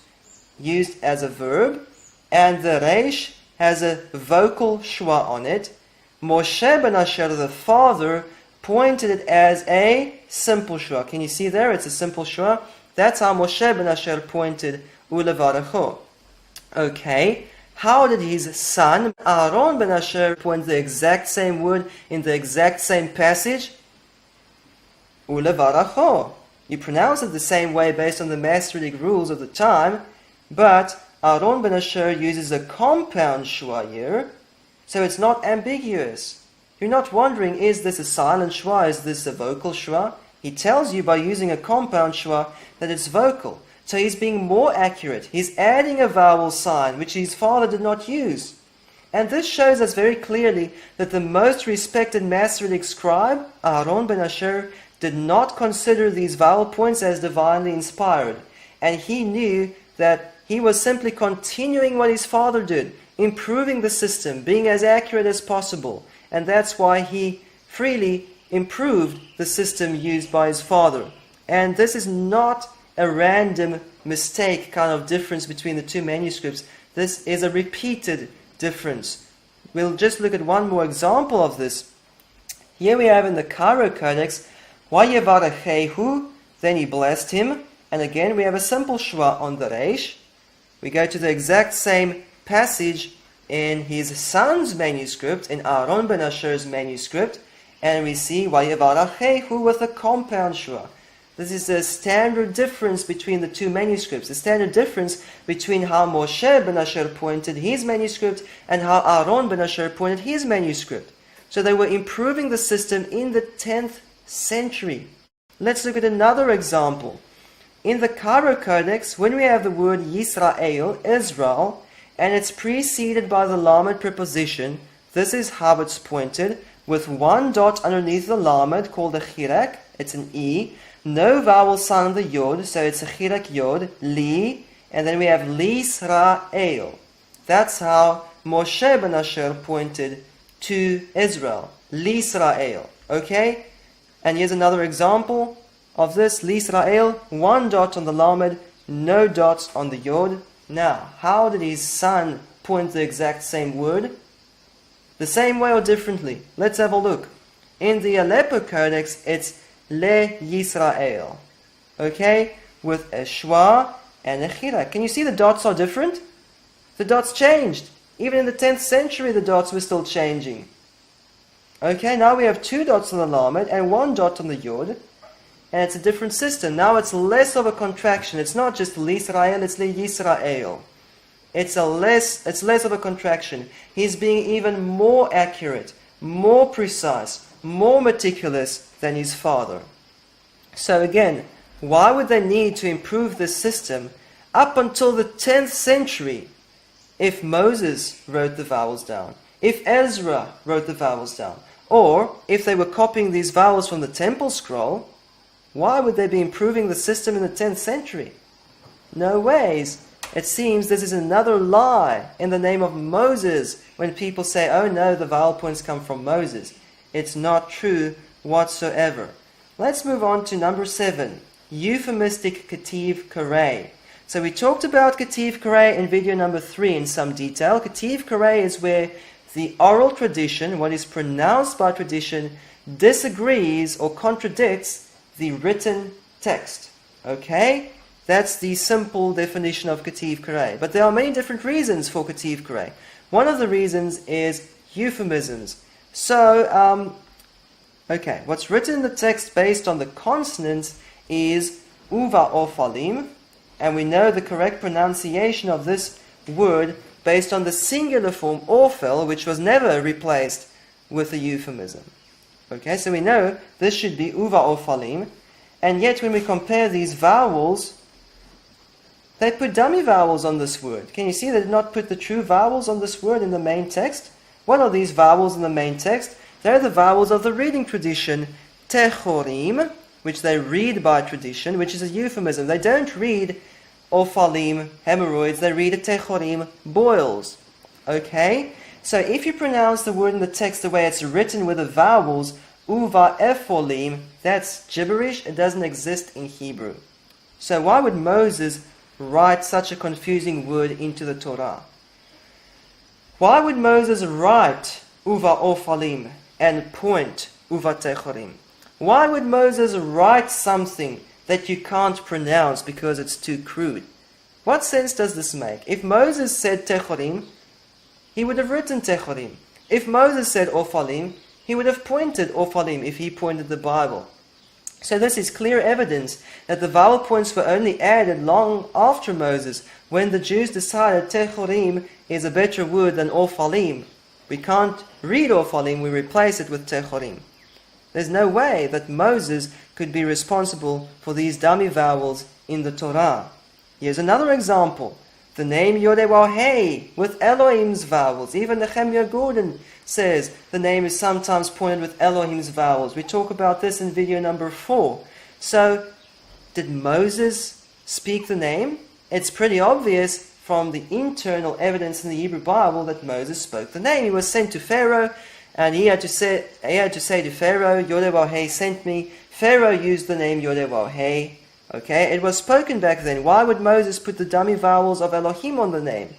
used as a verb, and the Resh has a vocal shwa on it, Moshe ben Asher, the father, pointed it as a simple shwa. Can you see there? It's a simple shwa. That's how Moshe ben Asher pointed ulevarecho. Okay, how did his son Aaron ben Asher point the exact same word in the exact same passage? Ulevarecho. You pronounce it the same way based on the Masoretic rules of the time, but Aaron ben Asher uses a compound shwa here, so it's not ambiguous. You're not wondering, is this a silent shwa, is this a vocal shwa? He tells you by using a compound shwa that it's vocal. So he's being more accurate. He's adding a vowel sign, which his father did not use. And this shows us very clearly that the most respected Masoretic scribe, Aaron ben Asher, did not consider these vowel points as divinely inspired. And he knew that he was simply continuing what his father did, improving the system, being as accurate as possible. And that's why he freely improved the system used by his father. And this is not a random mistake kind of difference between the 2 manuscripts. This is a repeated difference. We'll just look at one more example of this. Here we have in the Cairo Codex, Yehovah, then he blessed him. And again we have a simple shwa on the Resh. We go to the exact same passage in his son's manuscript, in Aaron ben Asher's manuscript, and we see Yehovah with a compound shwa. This is the standard difference between the 2 manuscripts, the standard difference between how Moshe ben Asher pointed his manuscript and how Aaron ben Asher pointed his manuscript. So they were improving the system in the 10th century. Let's look at another example. In the Cairo Codex, when we have the word Yisrael, Israel, and it's preceded by the lamed preposition, this is how it's pointed, with 1 dot underneath the lamed called a chirak, it's an E, no vowel sign on the yod, so it's a chirak yod, li, and then we have Lisrael. That's how Moshe ben Asher pointed to Israel, Lisrael. Okay? And here's another example of this, Lisrael, 1 dot on the lamed, no dots on the yod. Now, how did his son point the exact same word? The same way or differently? Let's have a look. In the Aleppo Codex, it's Le Yisrael. Okay? With a shwa and a chirak. Can you see the dots are different? The dots changed. Even in the 10th century, the dots were still changing. Okay, now we have 2 dots on the lamed and 1 dot on the yod. And it's a different system. Now it's less of a contraction. It's not just L'Israel, it's Le Yisrael. It's less of a contraction. He's being even more accurate, more precise, more meticulous than his father. So again, why would they need to improve this system? up until the 10th century, if Moses wrote the vowels down, if Ezra wrote the vowels down, or if they were copying these vowels from the temple scroll, why would they be improving the system in the 10th century? No ways. It seems this is another lie in the name of Moses when people say, oh no, the vowel points come from Moses. It's not true whatsoever. Let's move on to number 7, euphemistic Ketiv Karei. So we talked about Ketiv Karei in video number 3 in some detail. Ketiv Karei is where the oral tradition, what is pronounced by tradition, disagrees or contradicts the written text. Okay? That's the simple definition of Ketiv Karei. But there are many different reasons for Ketiv Karei. One of the reasons is euphemisms. So, okay, what's written in the text based on the consonants is uva orphalim, and we know the correct pronunciation of this word based on the singular form orphel, which was never replaced with a euphemism. Okay, so we know this should be uva orphalim, and yet when we compare these vowels, they put dummy vowels on this word. Can you see they did not put the true vowels on this word in the main text? What are these vowels in the main text? They're the vowels of the reading tradition, techorim, which they read by tradition, which is a euphemism. They don't read orphalim, hemorrhoids, they read techorim, boils. Okay? So if you pronounce the word in the text the way it's written with the vowels, uva epholim, that's gibberish, it doesn't exist in Hebrew. So why would Moses write such a confusing word into the Torah? Why would Moses write uva orphalim and point uva techorim? Why would Moses write something that you can't pronounce because it's too crude? What sense does this make? If Moses said techorim, he would have written techorim. If Moses said orphalim, he would have pointed orphalim if he pointed the Bible. So this is clear evidence that the vowel points were only added long after Moses, when the Jews decided techorim is a better word than orphalim. We can't read orphalim, we replace it with techorim. There's no way that Moses could be responsible for these dummy vowels in the Torah. Here's another example. The name Yehovah with Elohim's vowels. Even Nehemiah Gordon says the name is sometimes pointed with Elohim's vowels. We talk about this in video number 4. So, did Moses speak the name? It's pretty obvious from the internal evidence in the Hebrew Bible that Moses spoke the name. He was sent to Pharaoh, and he had to say to Pharaoh, Yehovah sent me. Pharaoh used the name Yehovah. Okay, it was spoken back then. Why would Moses put the dummy vowels of Elohim on the name?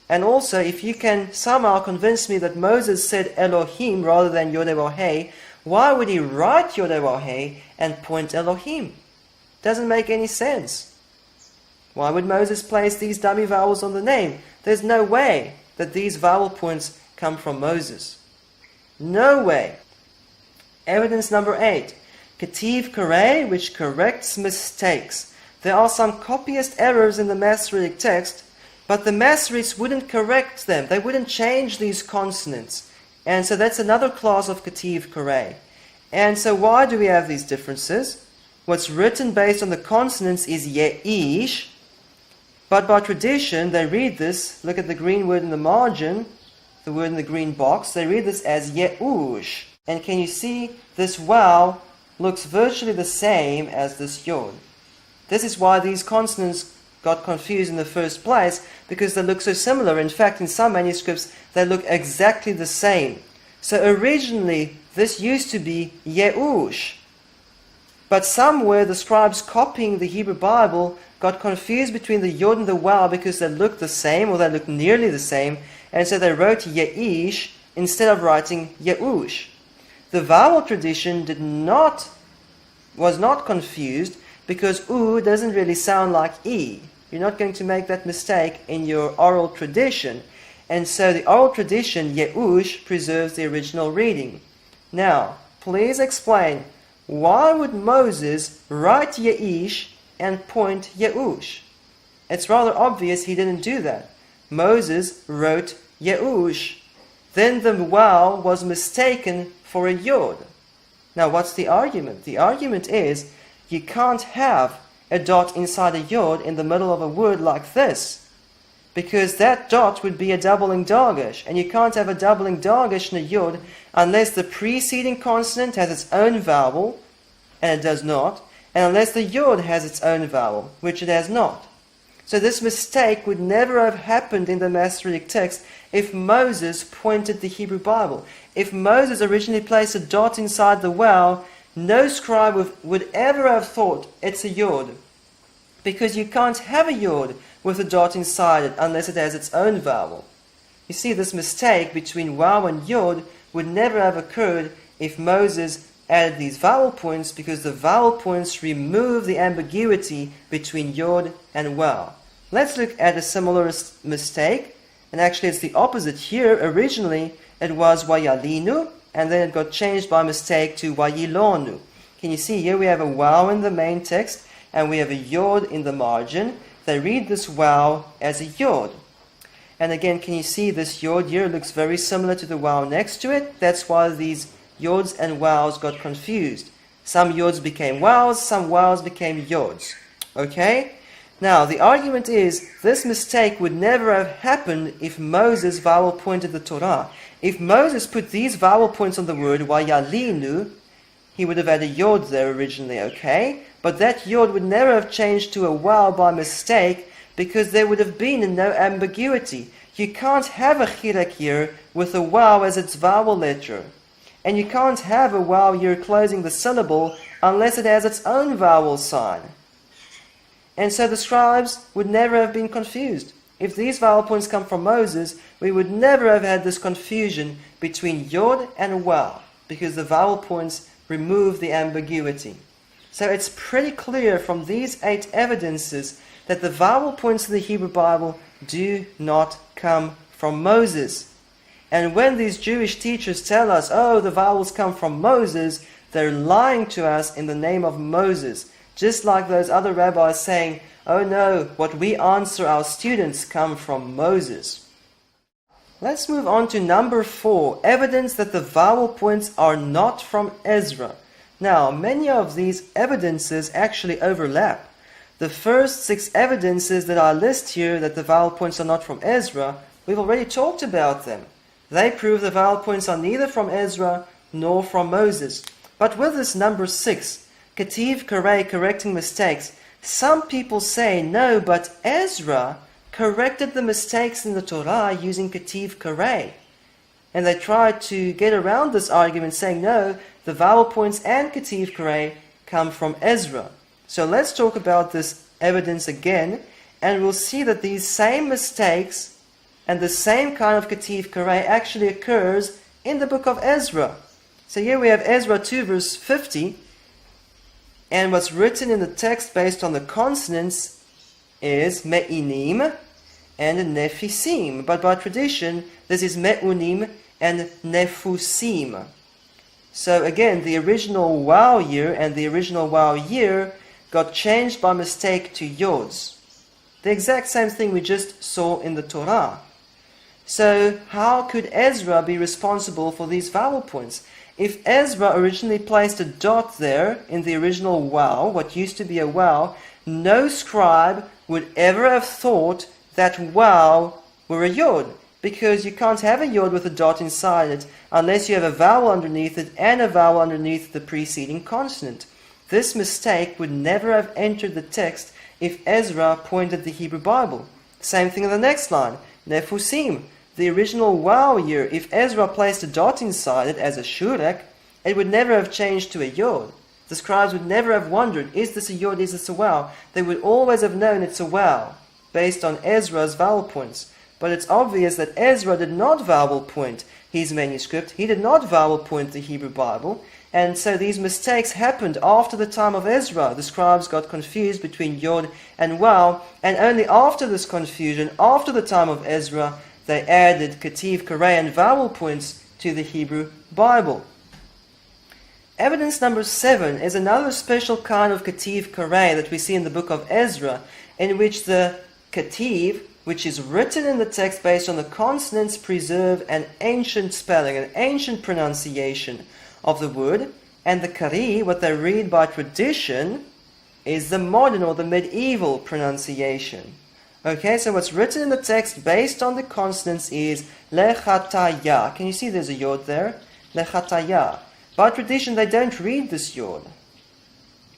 And also, if you can somehow convince me that Moses said Elohim rather than Yehovah, why would he write Yehovah and point Elohim? Doesn't make any sense. Why would Moses place these dummy vowels on the name? There's no way that these vowel points come from Moses. No way. Evidence number 8. Ketiv Karei, which corrects mistakes. There are some copyist errors in the Masoretic text, but the Masoretes wouldn't correct them. They wouldn't change these consonants. And so that's another class of Ketiv Karei. And so why do we have these differences? What's written based on the consonants is Ye'ish, but by tradition they read this, look at the green word in the margin, the word in the green box, they read this as Ye'ush. And can you see this vowel looks virtually the same as this yod. This is why these consonants got confused in the first place, because they look so similar. In fact, in some manuscripts, they look exactly the same. So originally, this used to be Ye'ush. But somewhere, the scribes copying the Hebrew Bible got confused between the yod and the waw because they look the same, or they look nearly the same, and so they wrote Ye'ish instead of writing Ye'ush. The vowel tradition was not confused because U doesn't really sound like E. You're not going to make that mistake in your oral tradition. And so the oral tradition, Ye'ush, preserves the original reading. Now, please explain, why would Moses write Ye'ish and point Ye'ush? It's rather obvious he didn't do that. Moses wrote Ye'ush. Then the vowel was mistaken for a yod. Now what's the argument? The argument is you can't have a dot inside a yod in the middle of a word like this, because that dot would be a doubling dagesh, and you can't have a doubling dagesh in a yod unless the preceding consonant has its own vowel, and it does not, and unless the yod has its own vowel, which it has not. So this mistake would never have happened in the Masoretic text if Moses pointed the Hebrew Bible. If Moses originally placed a dot inside the vowel, no scribe would ever have thought it's a yod, because you can't have a yod with a dot inside it unless it has its own vowel. You see, this mistake between waw and yod would never have occurred if Moses added these vowel points, because the vowel points remove the ambiguity between yod and waw. Let's look at a similar mistake, and actually it's the opposite here. Originally it was wayalinu, and then it got changed by mistake to wayilonu. Can you see here we have a waw in the main text and we have a yod in the margin. They read this waw as a yod. And again, can you see this yod here looks very similar to the waw next to it? That's why these yods and wows got confused. Some yods became wows, some wows became yods. Okay? Now, the argument is this mistake would never have happened if Moses vowel pointed the Torah. If Moses put these vowel points on the word wayalinu, he would have had a yod there originally, okay? But that yod would never have changed to a waw by mistake, because there would have been no ambiguity. You can't have a chilek here with a waw as its vowel letter. And you can't have a waw here closing the syllable unless it has its own vowel sign. And so the scribes would never have been confused. If these vowel points come from Moses, we would never have had this confusion between yod and waw, because the vowel points remove the ambiguity. So it's pretty clear from these 8 evidences that the vowel points of the Hebrew Bible do not come from Moses. And when these Jewish teachers tell us, oh, the vowels come from Moses, they're lying to us in the name of Moses. Just like those other rabbis saying, oh no, what we answer our students come from Moses. Let's move on to number 4, evidence that the vowel points are not from Ezra. Now, many of these evidences actually overlap. The first 6 evidences that I list here that the vowel points are not from Ezra, we've already talked about them. They prove the vowel points are neither from Ezra nor from Moses. But with this number 6, Ketiv Karei, correcting mistakes, some people say, no, but Ezra corrected the mistakes in the Torah using Ketiv Karei. And they tried to get around this argument, saying, no, the vowel points and Ketiv Karei come from Ezra. So let's talk about this evidence again, and we'll see that these same mistakes and the same kind of Ketiv Karei actually occurs in the book of Ezra. So here we have Ezra 2 verse 50, and what's written in the text based on the consonants is Me'inim and Nefisim. But by tradition, this is Me'unim and Nefusim. So again, the original waw year and the original waw year got changed by mistake to yods. The exact same thing we just saw in the Torah. So how could Ezra be responsible for these vowel points? If Ezra originally placed a dot there in the original waw, what used to be a waw, no scribe would ever have thought that waw were a yod, because you can't have a yod with a dot inside it unless you have a vowel underneath it and a vowel underneath the preceding consonant. This mistake would never have entered the text if Ezra pointed the Hebrew Bible. Same thing in the next line, Nefusim. The original waw year, if Ezra placed a dot inside it as a shurek, it would never have changed to a yod. The scribes would never have wondered, is this a yod, is this a waw? They would always have known it's a waw, based on Ezra's vowel points. But it's obvious that Ezra did not vowel point his manuscript. He did not vowel point the Hebrew Bible. And so these mistakes happened after the time of Ezra. The scribes got confused between yod and waw, and only after this confusion, after the time of Ezra, they added Ketiv Karei and vowel points to the Hebrew Bible. Evidence number 7 is another special kind of Ketiv Karei that we see in the book of Ezra, in which the Ketiv, which is written in the text based on the consonants, preserve an ancient spelling, an ancient pronunciation of the word, and the Kari, what they read by tradition, is the modern or the medieval pronunciation. Okay, so what's written in the text based on the consonants is lechataya. Can you see there's a yod there? Lechataya. By tradition, they don't read this yod.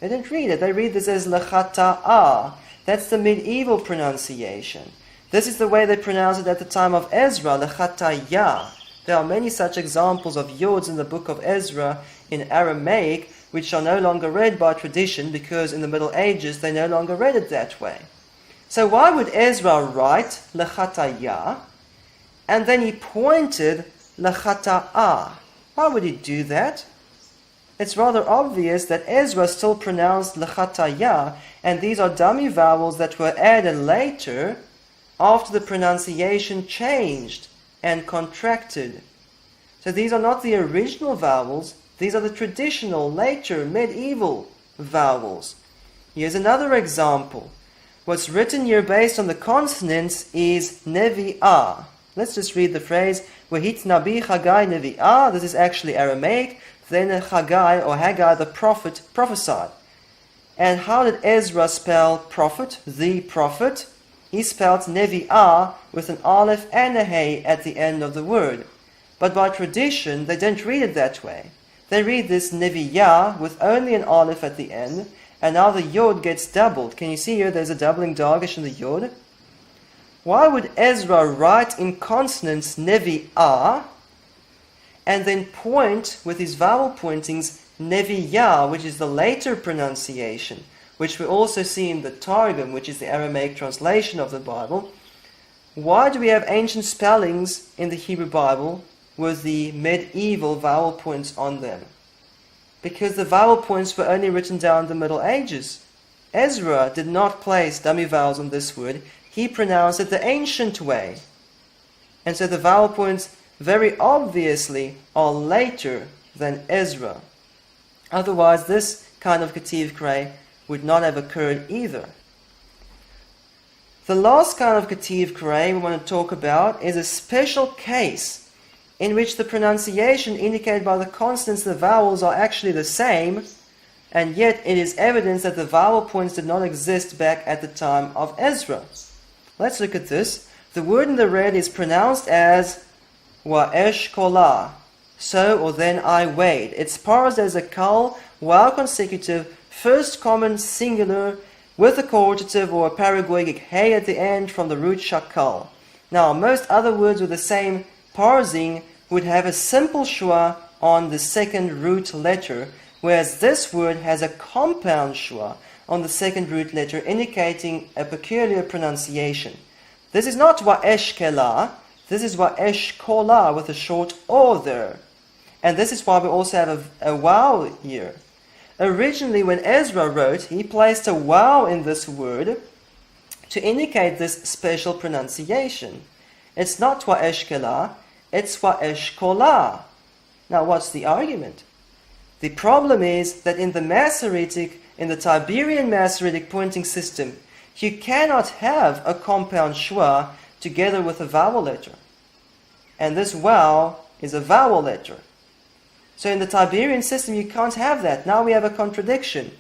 They don't read it. They read this as lechata'ah. That's the medieval pronunciation. This is the way they pronounce it at the time of Ezra, lechataya. There are many such examples of yods in the book of Ezra in Aramaic, which are no longer read by tradition because in the Middle Ages they no longer read it that way. So why would Ezra write lechataya and then he pointed lechata'ah? Why would he do that? It's rather obvious that Ezra still pronounced lechataya, and these are dummy vowels that were added later after the pronunciation changed and contracted. So these are not the original vowels, these are the traditional, later, medieval vowels. Here's another example. What's written here based on the consonants is nevi'ah. Let's just read the phrase, Vahit Nabi Chagai nevi'ah. This is actually Aramaic. Then Chagai or Haggai the prophet prophesied. And how did Ezra spell prophet, the prophet? He spelled nevi'ah with an aleph and a hey at the end of the word. But by tradition, they don't read it that way. They read this nevi'ah with only an aleph at the end, and now the yod gets doubled. Can you see here there's a doubling dagesh in the yod? Why would Ezra write in consonants nevi'ah and then point with his vowel pointings nevi'ah, which is the later pronunciation, which we also see in the Targum, which is the Aramaic translation of the Bible? Why do we have ancient spellings in the Hebrew Bible with the medieval vowel points on them? Because the vowel points were only written down in the Middle Ages. Ezra did not place dummy vowels on this word. He pronounced it the ancient way. And so the vowel points very obviously are later than Ezra. Otherwise, this kind of Ketiv Krei would not have occurred either. The last kind of Ketiv Krei we want to talk about is a special case in which the pronunciation indicated by the consonants and the vowels are actually the same, and yet it is evidence that the vowel points did not exist back at the time of Ezra. Let's look at this. The word in the red is pronounced as wa'esh kolah, so or then I weighed. It's parsed as a kal, while consecutive, first common singular with a coortative or a paragogic hey at the end from the root shakal. Now, most other words with the same parsing would have a simple shua on the second root letter, whereas this word has a compound shua on the second root letter, indicating a peculiar pronunciation. This is not wa'esh kelah, this is wa'esh kolah with a short o there. And this is why we also have a wow here. Originally, when Ezra wrote, he placed a wow in this word to indicate this special pronunciation. It's not wa'esh kelah, it's wa'esh kolah. Now, what's the argument? The problem is that in the Masoretic, in the Tiberian Masoretic pointing system, you cannot have a compound schwa together with a vowel letter. And this wow is a vowel letter. So in the Tiberian system, you can't have that. Now we have a contradiction.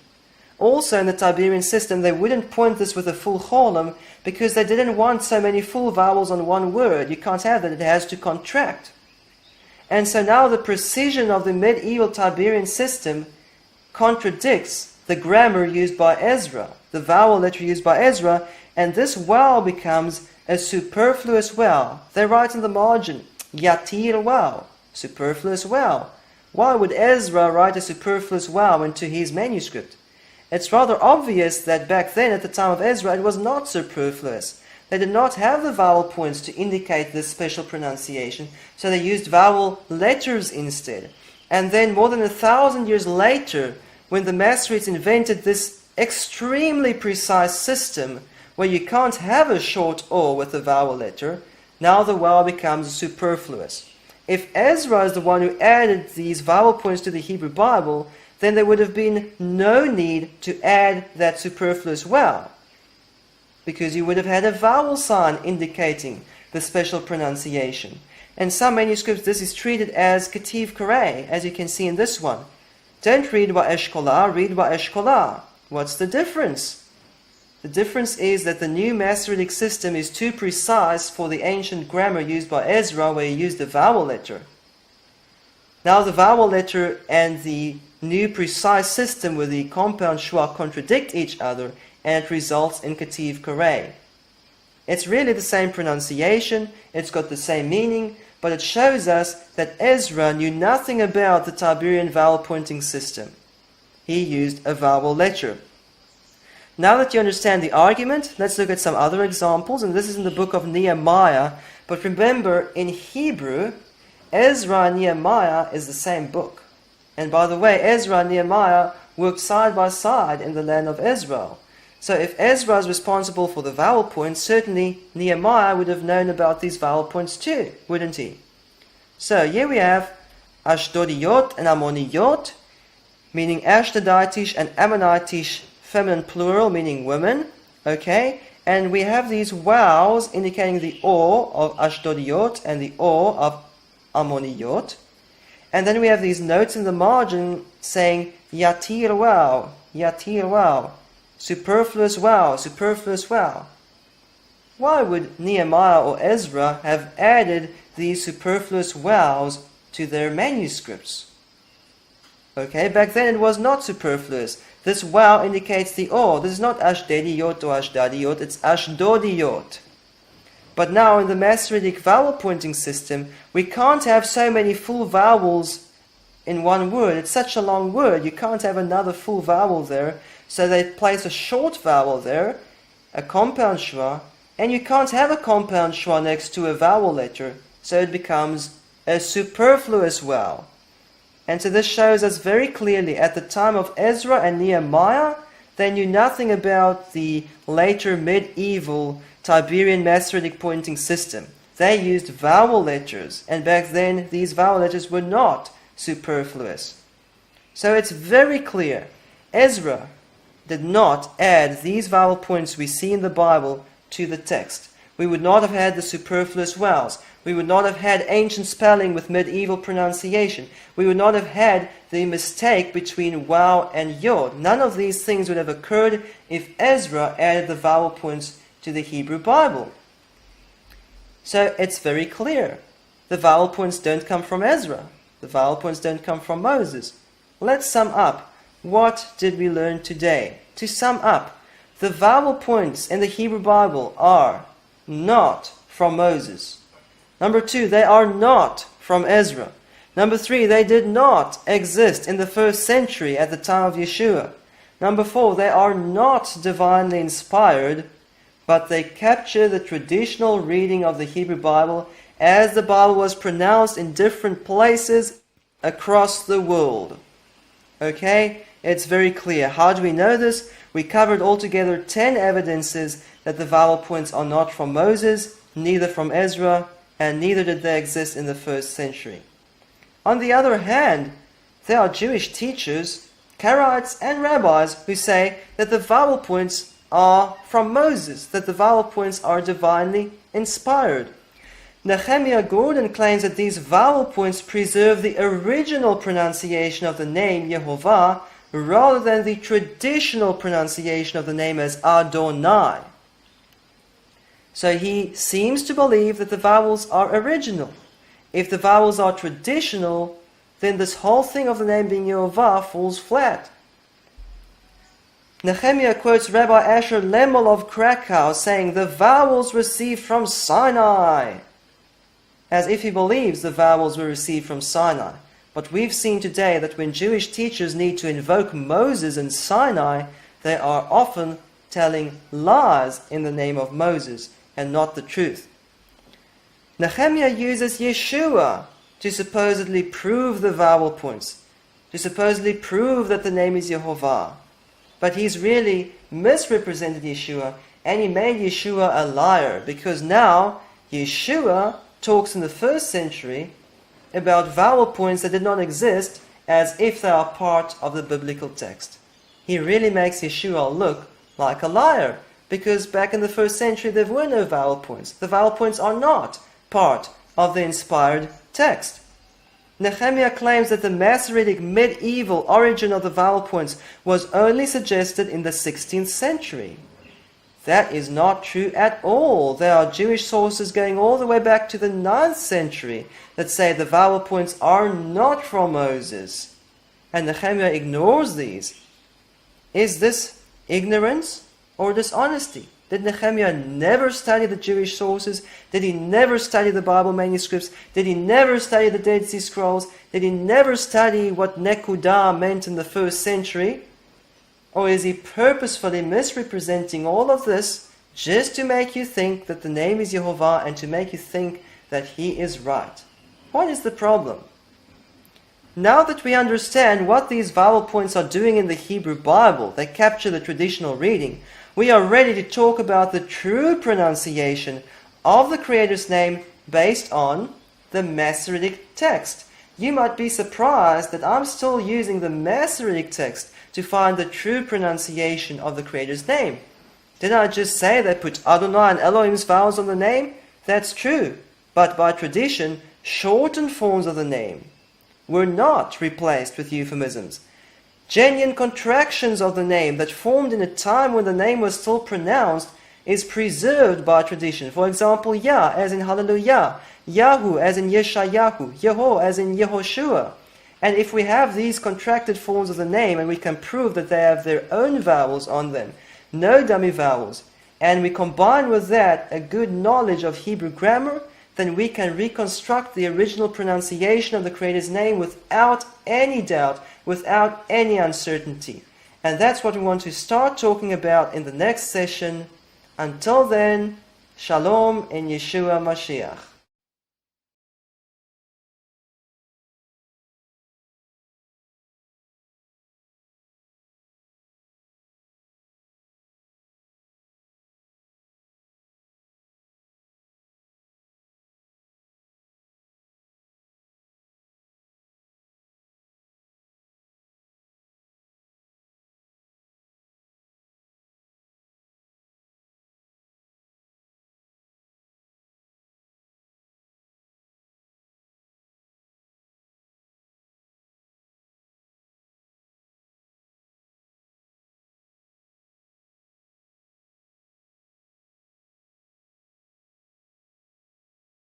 Also in the Tiberian system, they wouldn't point this with a full cholam because they didn't want so many full vowels on one word. You can't have that. It has to contract. And so now the precision of the medieval Tiberian system contradicts the grammar used by Ezra, the vowel letter used by Ezra, and this wow becomes a superfluous wow. They write in the margin, yatir wow, superfluous wow. Why would Ezra write a superfluous wow into his manuscript? It's rather obvious that back then, at the time of Ezra, it was not superfluous. They did not have the vowel points to indicate this special pronunciation, so they used vowel letters instead. And then more than 1,000 years later, when the Masoretes invented this extremely precise system where you can't have a short o with a vowel letter, now the wow becomes superfluous. If Ezra is the one who added these vowel points to the Hebrew Bible, then there would have been no need to add that superfluous wow, because you would have had a vowel sign indicating the special pronunciation. In some manuscripts, this is treated as Ketiv Karei, as you can see in this one. Don't read Wa'esh Kolah, read Wa'esh Kolah. What's the difference? The difference is that the new Masoretic system is too precise for the ancient grammar used by Ezra, where he used the vowel letter. Now the vowel letter and the new precise system with the compound schwa contradict each other, and it results in Ketiv Koreh. It's really the same pronunciation, it's got the same meaning, but it shows us that Ezra knew nothing about the Tiberian vowel pointing system. He used a vowel letter. Now that you understand the argument, let's look at some other examples, and this is in the book of Nehemiah. But remember, in Hebrew, Ezra and Nehemiah is the same book. And by the way, Ezra and Nehemiah worked side by side in the land of Israel. So if Ezra is responsible for the vowel points, certainly Nehemiah would have known about these vowel points too, wouldn't he? So here we have Ashdodiyot and Ammoniyot, meaning Ashdoditish and Ammonitish, feminine plural, meaning women. Okay? And we have these vowels indicating the O of Ashdodiyot and the O of Ammoniyot. And then we have these notes in the margin saying Yatir wow, Yatir wow. Superfluous wow, superfluous wow. Why would Nehemiah or Ezra have added these superfluous wows to their manuscripts? Okay, back then it was not superfluous. This wow indicates the O. This is not Ashdodiyot or Ashdadiyot, it's Ashdodiyot. But now in the Masoretic vowel pointing system, we can't have so many full vowels in one word. It's such a long word, you can't have another full vowel there. So they place a short vowel there, a compound schwa, and you can't have a compound schwa next to a vowel letter, so it becomes a superfluous vowel. And so this shows us very clearly, at the time of Ezra and Nehemiah, they knew nothing about the later medieval Tiberian Masoretic pointing system. They used vowel letters, and back then these vowel letters were not superfluous. So it's very clear, Ezra did not add these vowel points we see in the Bible to the text. We would not have had the superfluous vowels. We would not have had ancient spelling with medieval pronunciation. We would not have had the mistake between wow and yod. None of these things would have occurred if Ezra added the vowel points to the Hebrew Bible. So it's very clear. The vowel points don't come from Ezra. The vowel points don't come from Moses. Let's sum up. What did we learn today? To sum up, the vowel points in the Hebrew Bible are not from Moses. Number 2, they are not from Ezra. Number 3, they did not exist in the first century at the time of Yeshua. Number 4, they are not divinely inspired, but they capture the traditional reading of the Hebrew Bible as the Bible was pronounced in different places across the world. Okay? It's very clear. How do we know this? We covered altogether 10 evidences that the vowel points are not from Moses, neither from Ezra, and neither did they exist in the first century. On the other hand, there are Jewish teachers, Karaites and rabbis who say that the vowel points are from Moses, that the vowel points are divinely inspired. Nehemiah Gordon claims that these vowel points preserve the original pronunciation of the name Yehovah rather than the traditional pronunciation of the name as Adonai. So he seems to believe that the vowels are original. If the vowels are traditional, then this whole thing of the name being Yehovah falls flat. Nehemiah quotes Rabbi Asher Lemel of Krakow saying, "The vowels received from Sinai," as if he believes the vowels were received from Sinai. But we've seen today that when Jewish teachers need to invoke Moses and Sinai, they are often telling lies in the name of Moses and not the truth. Nehemiah uses Yeshua to supposedly prove the vowel points, to supposedly prove that the name is Yehovah. But he's really misrepresented Yeshua, and he made Yeshua a liar, because now Yeshua talks in the first century about vowel points that did not exist as if they are part of the biblical text. He really makes Yeshua look like a liar, because back in the first century there were no vowel points. The vowel points are not part of the inspired text. Nehemiah claims that the Masoretic medieval origin of the vowel points was only suggested in the 16th century. That is not true at all. There are Jewish sources going all the way back to the 9th century that say the vowel points are not from Moses. And Nehemiah ignores these. Is this ignorance or dishonesty? Did Nehemiah never study the Jewish sources? Did he never study the Bible manuscripts? Did he never study the Dead Sea Scrolls? Did he never study what Nekudah meant in the 1st century? Or is he purposefully misrepresenting all of this just to make you think that the name is Yehovah and to make you think that he is right? What is the problem? Now that we understand what these vowel points are doing in the Hebrew Bible, they capture the traditional reading, we are ready to talk about the true pronunciation of the Creator's name based on the Masoretic text. You might be surprised that I'm still using the Masoretic text to find the true pronunciation of the Creator's name. Didn't I just say they put Adonai and Elohim's vowels on the name? That's true, but by tradition, shortened forms of the name were not replaced with euphemisms. Genuine contractions of the name that formed in a time when the name was still pronounced is preserved by tradition. For example, Yah as in Hallelujah, Yahu as in Yeshayahu, Yeho as in Yehoshua. And if we have these contracted forms of the name and we can prove that they have their own vowels on them, no dummy vowels, and we combine with that a good knowledge of Hebrew grammar, then we can reconstruct the original pronunciation of the Creator's name without any doubt, without any uncertainty. And that's what we want to start talking about in the next session. Until then, Shalom in Yeshua Mashiach.